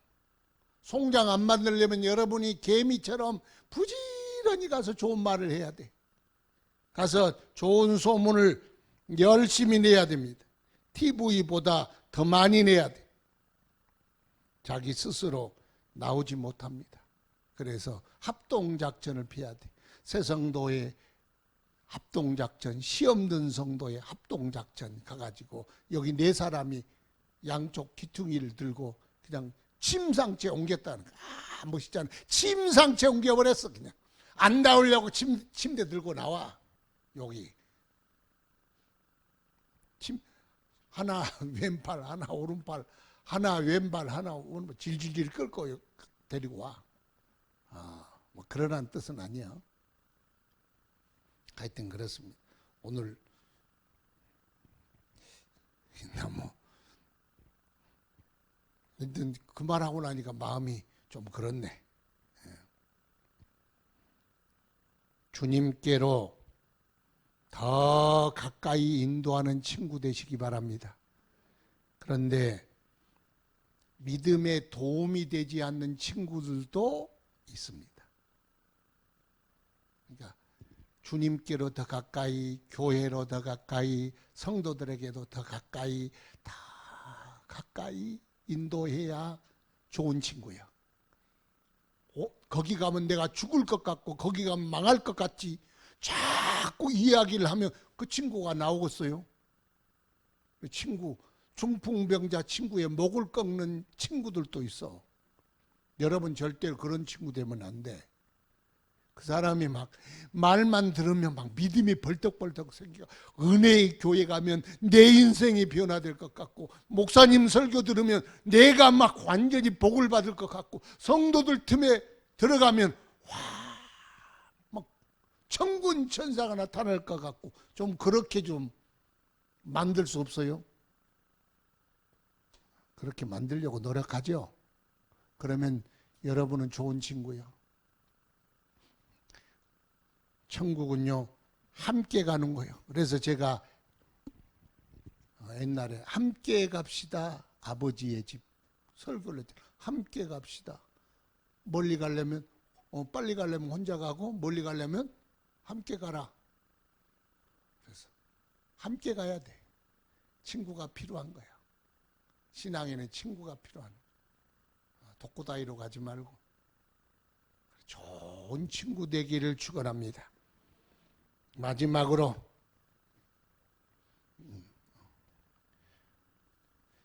송장 안 만들려면 여러분이 개미처럼 부지런히 가서 좋은 말을 해야 돼. 가서 좋은 소문을 열심히 내야 됩니다. TV보다 더 많이 내야 돼. 자기 스스로 나오지 못합니다. 그래서 합동작전을 피해야 돼. 새 성도의 합동작전, 시험 든 성도의 합동작전 가가지고 여기 네 사람이 양쪽 기퉁이를 들고 그냥 침상째 옮겼다는 거야. 멋있잖아. 침상째 옮겨버렸어. 그냥 안 나오려고 침대 들고 나와. 여기 하나 왼팔, 하나 오른팔, 하나 왼발, 하나 오른발 질질질 끌고 데리고 와. 뭐 그러라는 뜻은 아니야. 하여튼 그렇습니다. 오늘 너무 하여튼 그 말하고 나니까 마음이 좀 그렇네. 주님께로 더 가까이 인도하는 친구 되시기 바랍니다. 그런데 믿음에 도움이 되지 않는 친구들도 있습니다. 그러니까 주님께로 더 가까이, 교회로 더 가까이, 성도들에게도 더 가까이, 다 가까이 인도해야 좋은 친구야. 거기 가면 내가 죽을 것 같고 거기 가면 망할 것 같지, 자꾸 이야기를 하면 그 친구가 나오겠어요? 친구, 중풍병자 친구의 목을 꺾는 친구들도 있어. 여러분 절대로 그런 친구 되면 안 돼. 그 사람이 막 말만 들으면 막 믿음이 벌떡벌떡 생겨. 은혜의 교회 가면 내 인생이 변화될 것 같고, 목사님 설교 들으면 내가 막 완전히 복을 받을 것 같고, 성도들 틈에 들어가면 막 천군 천사가 나타날 것 같고, 좀 그렇게 좀 만들 수 없어요? 그렇게 만들려고 노력하죠. 그러면 여러분은 좋은 친구예요. 천국은요, 함께 가는 거예요. 그래서 제가 옛날에 함께 갑시다 아버지의 집 설교를 했죠. 함께 갑시다. 멀리 가려면 빨리 가려면 혼자 가고, 멀리 가려면 함께 가라. 그래서 함께 가야 돼. 친구가 필요한 거야. 신앙에는 친구가 필요한 거야. 독고다이로 가지 말고 좋은 친구 되기를 축원합니다. 마지막으로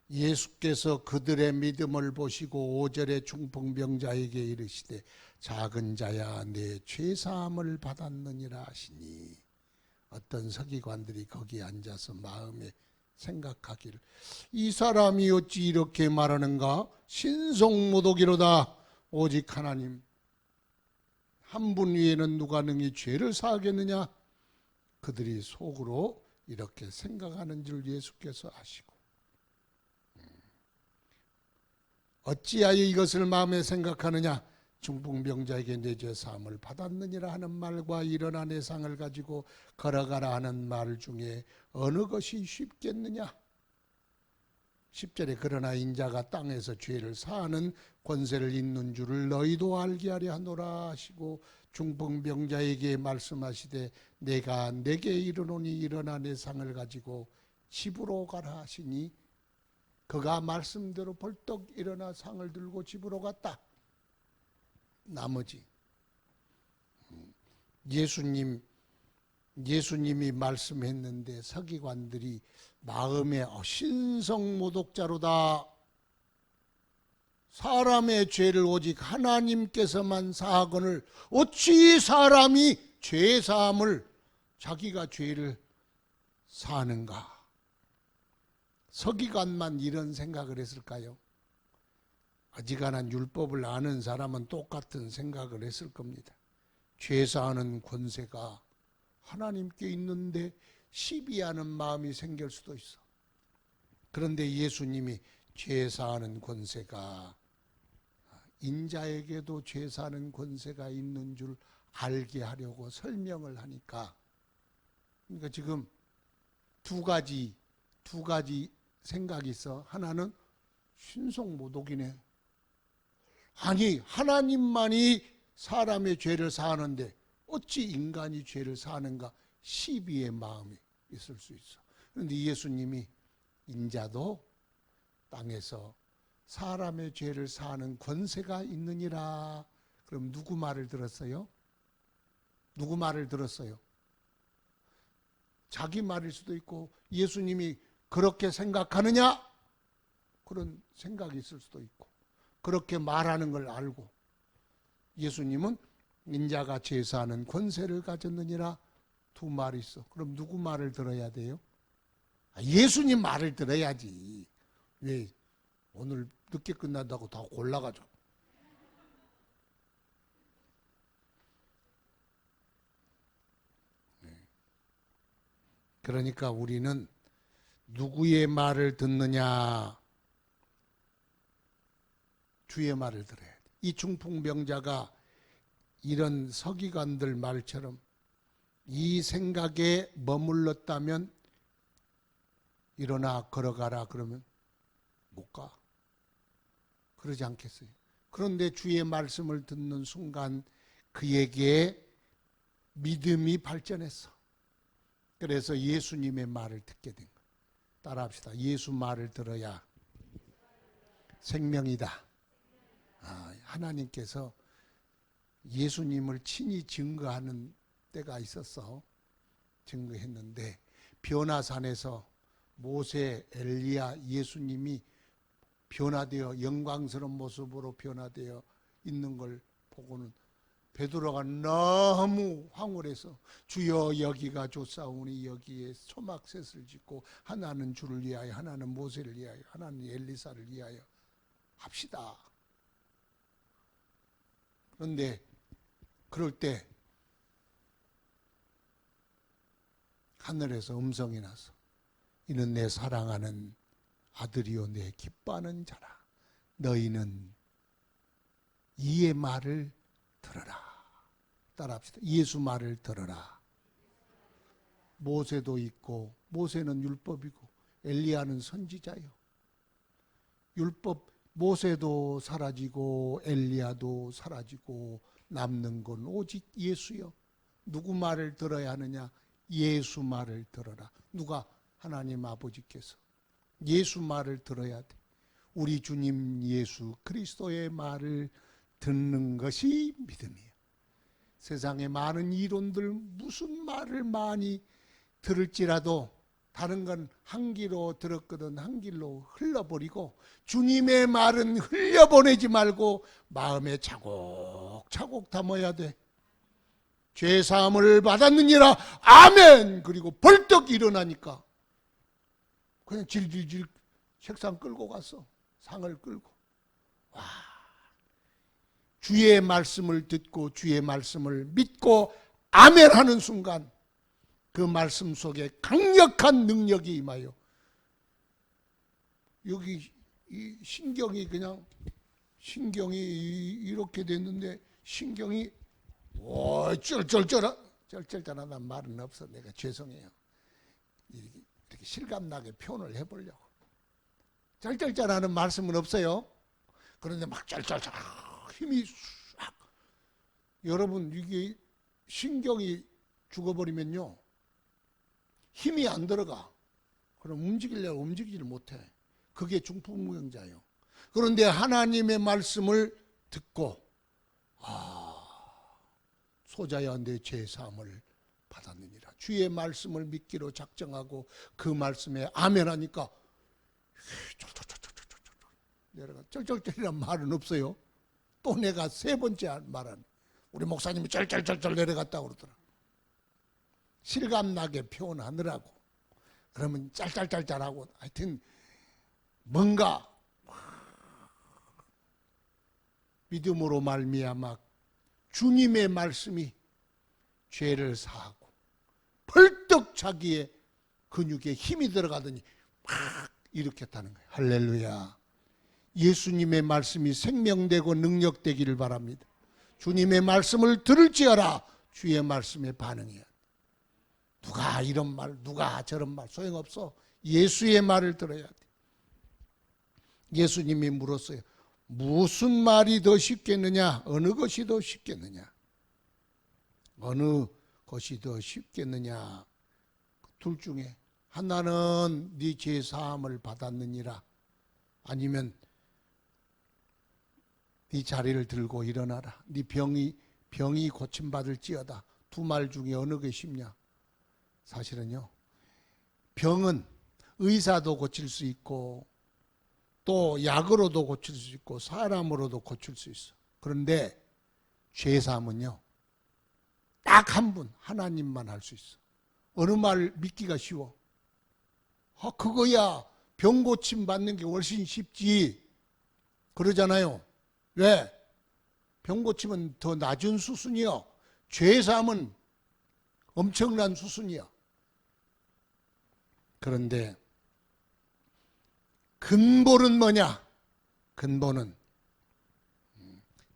예수께서 그들의 믿음을 보시고 5절에 중풍병자에게 이르시되 작은 자야 내 죄사함을 받았느니라 하시니, 어떤 서기관들이 거기 앉아서 마음에 생각하기를 이 사람이 어찌 이렇게 말하는가? 신성모독이로다. 오직 하나님 한 분 위에는 누가 능히 죄를 사하겠느냐? 그들이 속으로 이렇게 생각하는 줄 예수께서 아시고, 어찌하여 이것을 마음에 생각하느냐? 중풍병자에게 내 죄 사함을 받았느니라 하는 말과 일어나 내 상을 가지고 걸어가라 하는 말 중에 어느 것이 쉽겠느냐? 10절에 그러나 인자가 땅에서 죄를 사하는 권세를 있는 줄을 너희도 알게 하려 하노라 하시고, 중풍병자에게 말씀하시되 내가 내게 이르노니 일어나 내 상을 가지고 집으로 가라 하시니, 그가 말씀대로 벌떡 일어나 상을 들고 집으로 갔다. 나머지 예수님이 말씀했는데 서기관들이 마음에 신성모독자로다. 사람의 죄를 오직 하나님께서만 사하거늘 어찌 사람이 죄사함을, 자기가 죄를 사하는가? 서기관만 이런 생각을 했을까요? 어지간한 율법을 아는 사람은 똑같은 생각을 했을 겁니다. 죄사하는 권세가 하나님께 있는데 시비하는 마음이 생길 수도 있어. 그런데 예수님이 죄사하는 권세가, 인자에게도 죄사하는 권세가 있는 줄 알게 하려고 설명을 하니까, 그러니까 지금 두 가지 생각이 있어. 하나는 신성모독이네. 아니, 하나님만이 사람의 죄를 사하는데 어찌 인간이 죄를 사하는가? 시비의 마음이 있을 수 있어. 그런데 예수님이 인자도 땅에서 사람의 죄를 사하는 권세가 있느니라. 그럼 누구 말을 들었어요? 누구 말을 들었어요? 자기 말일 수도 있고, 예수님이 그렇게 생각하느냐? 그런 생각이 있을 수도 있고, 그렇게 말하는 걸 알고, 예수님은 인자가 제사하는 권세를 가졌느니라. 두 말이 있어. 그럼 누구 말을 들어야 돼요? 예수님 말을 들어야지. 왜 오늘 늦게 끝난다고 다 골라가지고. 그러니까 우리는 누구의 말을 듣느냐? 주의 말을 들어야 돼. 이 중풍병자가 이런 서기관들 말처럼 이 생각에 머물렀다면, 일어나 걸어가라 그러면 못 가. 그러지 않겠어요? 그런데 주의 말씀을 듣는 순간 그에게 믿음이 발전했어. 그래서 예수님의 말을 듣게 된 거예요. 따라합시다. 예수 말을 들어야 생명이다. 하나님께서 예수님을 친히 증거하는 때가 있었어. 증거했는데 변화산에서 모세, 엘리야, 예수님이 변화되어 영광스러운 모습으로 변화되어 있는 걸 보고는 베드로가 너무 황홀해서 주여 여기가 좋사오니 여기에 초막셋을 짓고 하나는 주를 위하여 하나는 모세를 위하여 하나는 엘리사를 위하여 합시다. 그런데 그럴 때 하늘에서 음성이 나서 이는 내 사랑하는 아들이요 내 기뻐하는 자라. 너희는 이의 말을 들어라. 따라합시다. 예수 말을 들어라. 모세도 있고, 모세는 율법이고 엘리야는 선지자요. 율법, 모세도 사라지고 엘리야도 사라지고 남는 건 오직 예수요. 누구 말을 들어야 하느냐? 예수 말을 들어라. 누가? 하나님 아버지께서 예수 말을 들어야 돼. 우리 주님 예수 그리스도의 말을 듣는 것이 믿음이에요. 세상에 많은 이론들 무슨 말을 많이 들을지라도 다른 건 한 귀로 들었거든 한 길로 흘러버리고 주님의 말은 흘려보내지 말고 마음에 차곡차곡 담아야 돼. 죄사함을 받았느니라 아멘. 그리고 벌떡 일어나니까 그냥 질질질 책상 끌고 갔어. 상을 끌고. 와, 주의 말씀을 듣고 주의 말씀을 믿고 아멘 하는 순간 그 말씀 속에 강력한 능력이 임하여 여기 이 신경이 그냥 신경이 이렇게 됐는데 신경이 쩔쩔쩔하단 말은 없어. 내가 죄송해요. 이렇게 실감나게 표현을 해보려고. 쩔쩔쩔하는 말씀은 없어요. 그런데 막 쩔쩔쩔 힘이 싹. 여러분 이게 신경이 죽어버리면요 힘이 안 들어가. 그럼 움직이려고 움직이질 못해. 그게 중풍무병자예요. 그런데 하나님의 말씀을 듣고 소자야 내 죄사함을 받았느니라. 주의 말씀을 믿기로 작정하고 그 말씀에 아멘 하니까 내려가. 쩔쩔쩔이란 말은 없어요. 또 내가 세 번째 말은 우리 목사님이 쩔쩔쩔 내려갔다고 그러더라. 실감나게 표현하느라고. 그러면 짤짤짤짤하고 하여튼 뭔가 믿음으로 말미암아 주님의 말씀이 죄를 사하고 벌떡 자기의 근육에 힘이 들어가더니 막 일으켰다는 거예요. 할렐루야. 예수님의 말씀이 생명되고 능력되기를 바랍니다. 주님의 말씀을 들을지어라. 주의 말씀에 반응해야 돼. 누가 이런 말, 누가 저런 말 소용없어. 예수의 말을 들어야 돼. 예수님이 물었어요. 무슨 말이 더 쉽겠느냐? 어느 것이 더 쉽겠느냐? 어느 것이 더 쉽겠느냐? 둘 중에 하나는 네 죄 사함을 받았느니라. 아니면 네 자리를 들고 일어나라. 네 병이 고침받을지어다. 두 말 중에 어느 게 쉽냐? 사실은요. 병은 의사도 고칠 수 있고 또 약으로도 고칠 수 있고 사람으로도 고칠 수 있어. 그런데 죄사함은요. 딱 한 분 하나님만 할 수 있어. 어느 말 믿기가 쉬워? 그거야 병 고침 받는 게 훨씬 쉽지. 그러잖아요. 왜? 병 고침은 더 낮은 수순이요. 죄사함은 엄청난 수순이야. 그런데 근본은 뭐냐? 근본은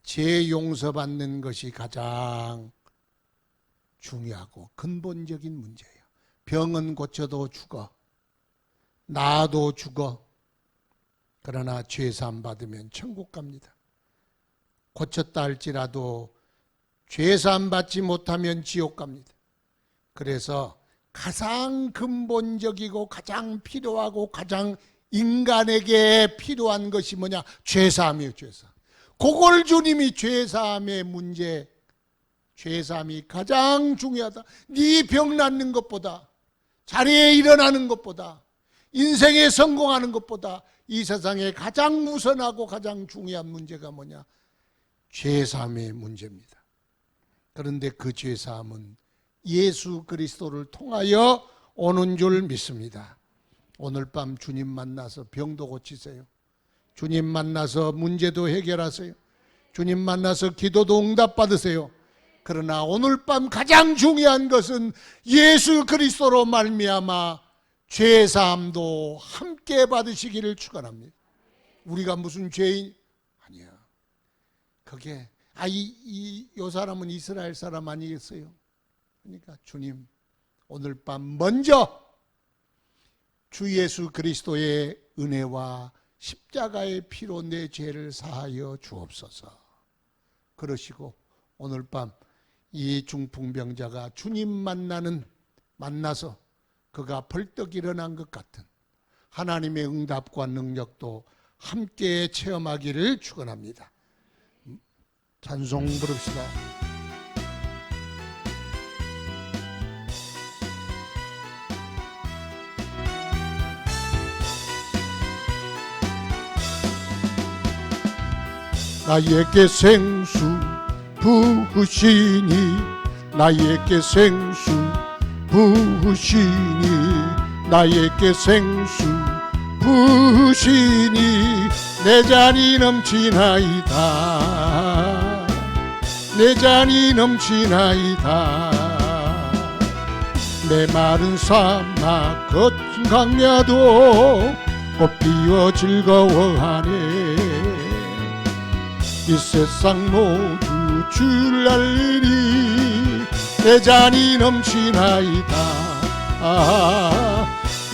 죄 용서받는 것이 가장 중요하고 근본적인 문제예요. 병은 고쳐도 죽어. 나도 죽어. 그러나 죄사함 받으면 천국 갑니다. 고쳤다 할지라도 죄사함 받지 못하면 지옥 갑니다. 그래서 가장 근본적이고 가장 필요하고 가장 인간에게 필요한 것이 뭐냐? 죄사함이에요. 죄사함. 그걸 주님이 죄사함의 문제, 죄사함이 가장 중요하다. 네 병 낫는 것보다, 자리에 일어나는 것보다, 인생에 성공하는 것보다 이 세상에 가장 우선하고 가장 중요한 문제가 뭐냐? 죄사함의 문제입니다. 그런데 그 죄사함은 예수 그리스도를 통하여 오는 줄 믿습니다. 오늘 밤 주님 만나서 병도 고치세요. 주님 만나서 문제도 해결하세요. 주님 만나서 기도도 응답받으세요. 그러나 오늘 밤 가장 중요한 것은 예수 그리스도로 말미암아 죄사함도 함께 받으시기를 축원합니다. 우리가 무슨 죄인? 아니야. 그게 요 사람은 이스라엘 사람 아니겠어요? 그러니까 주님 오늘 밤 먼저 주 예수 그리스도의 은혜와 십자가의 피로 내 죄를 사하여 주옵소서. 그러시고 오늘 밤 이 중풍병자가 주님 만나서 그가 벌떡 일어난 것 같은 하나님의 응답과 능력도 함께 체험하기를 축원합니다. 찬송 부릅시다. 나에게 생수 부으시니 나에게 생수 부으시니 나에게 생수 부으시니 내 잔이 넘치나이다 내 잔이 넘치나이다 내 마른 사막 거친 강야도 꽃 피워 즐거워하네 이 세상 모두 줄 알리니 내 잔이 넘치나이다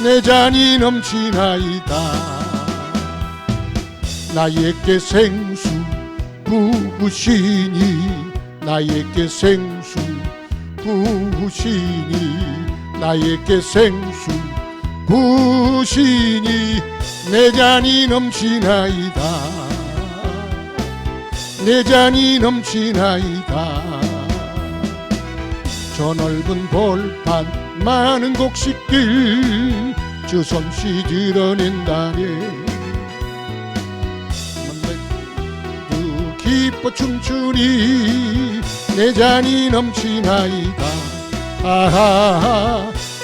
내 잔이 넘치나이다 나에게 생수 부으시니 나에게 생수 부으시니 나에게 생수 부으시니 내 잔이 넘치나이다 내 잔이 넘치나이다 저 넓은 벌판 많은 곡식들 저 솜씨 드러낸다네 기뻐 춤추니 내 잔이 넘치나이다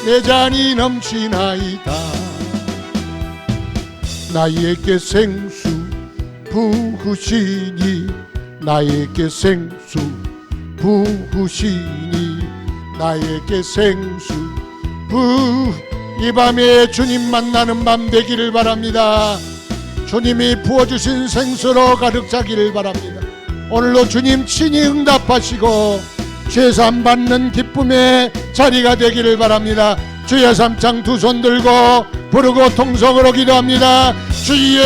내 잔이 넘치나이다 나에게 생수 부으시니 나에게 생수 부으시니 나에게 생수 이 밤에 주님 만나는 밤 되기를 바랍니다. 주님이 부어주신 생수로 가득 차기를 바랍니다. 오늘도 주님 친히 응답하시고 죄산 받는 기쁨의 자리가 되기를 바랍니다. 주여 삼창 두 손 들고 부르고 통성으로 기도합니다. 주의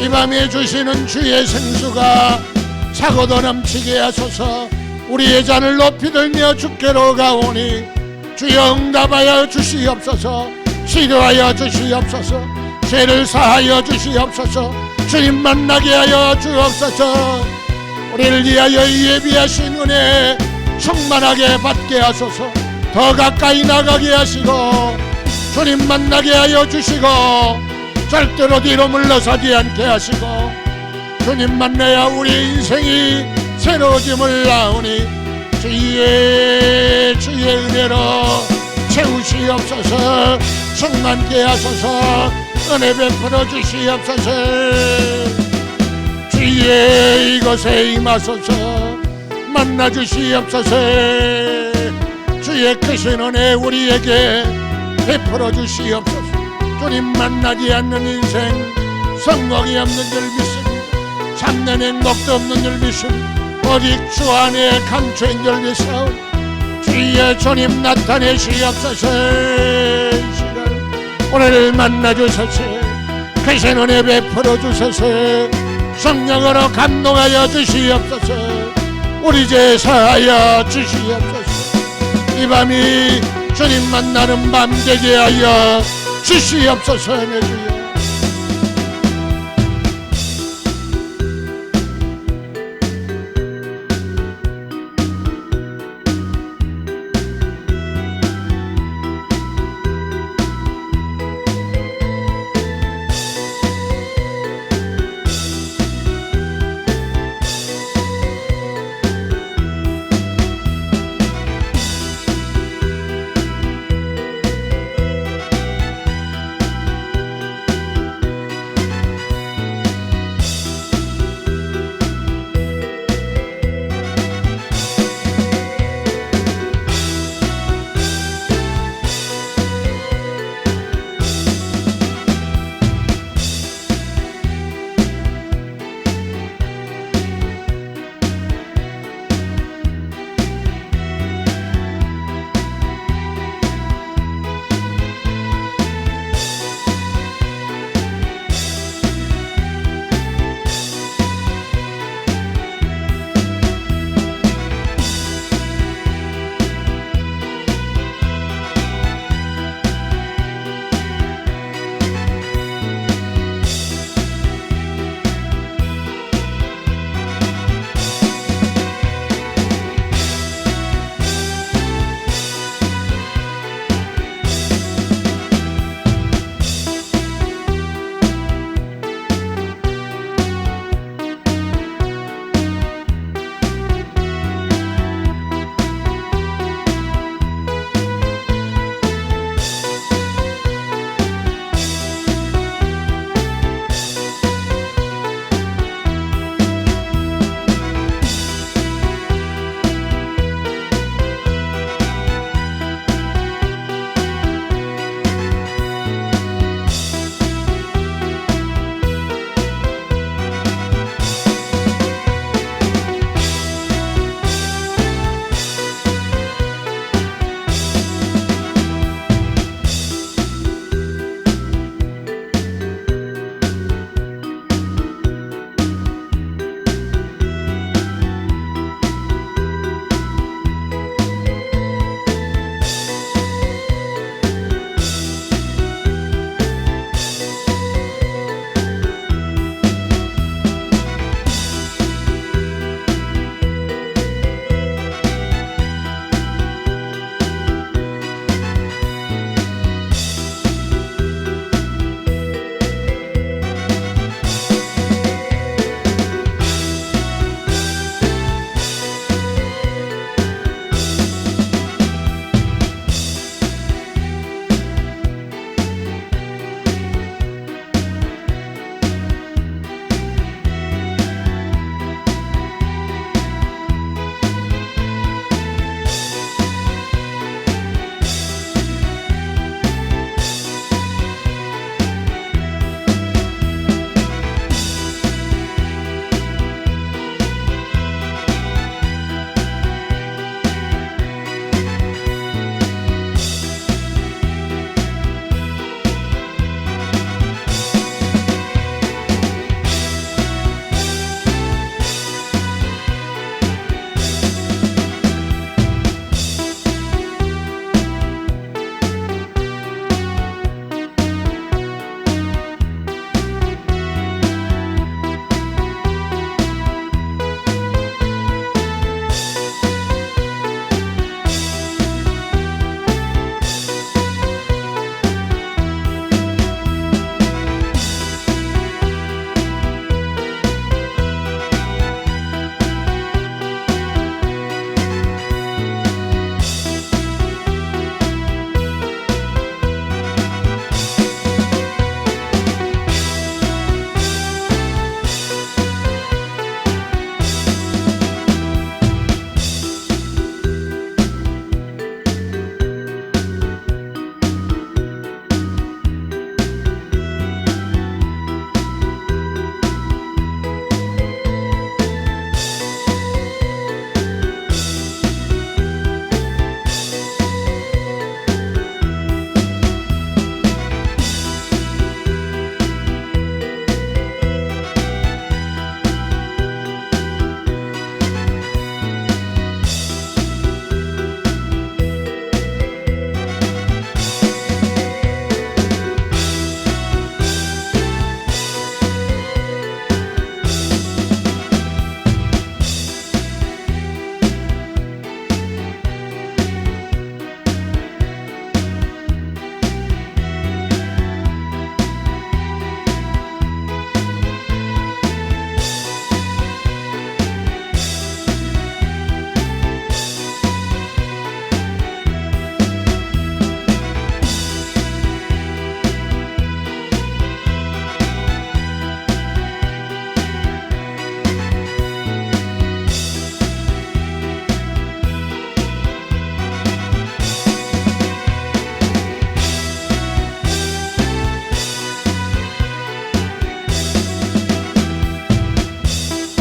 이 밤에 주시는 주의 생수가 차고도 넘치게 하소서. 우리의 잔을 높이 들며 주께로 가오니 주여 응답하여 주시옵소서. 치료하여 주시옵소서. 죄를 사하여 주시옵소서. 주님 만나게 하여 주옵소서. 우리를 위하여 예비하신 은혜 충만하게 받게 하소서. 더 가까이 나가게 하시고 주님 만나게 하여 주시고 절대로 뒤로 물러서지 않게 하시고 주님 만나야 우리 인생이 새로워짐을 나오니 주의 은혜로 채우시옵소서. 충만케 하소서. 은혜 베풀어 주시옵소서. 주의 이곳에 임하소서. 만나 주시옵소서. 주의 크신 은혜 우리에게 베풀어 주시옵소서. 주님 만나지 않는 인생 성공이 없는 줄 믿습니다. 참된 행복도 없는 줄 믿습니다. 오직 주 안에 감추인 줄 믿사오. 주의 주님 나타내시옵소서. 이 시간 오늘 만나 주소서. 크신 은혜 베풀어 주소서. 성령으로 감동하여 주시옵소서. 우리 죄 사하여 주시옵소서. 이 밤이 주님 만나는 밤 되게 하여 주시옵소서. 내 주여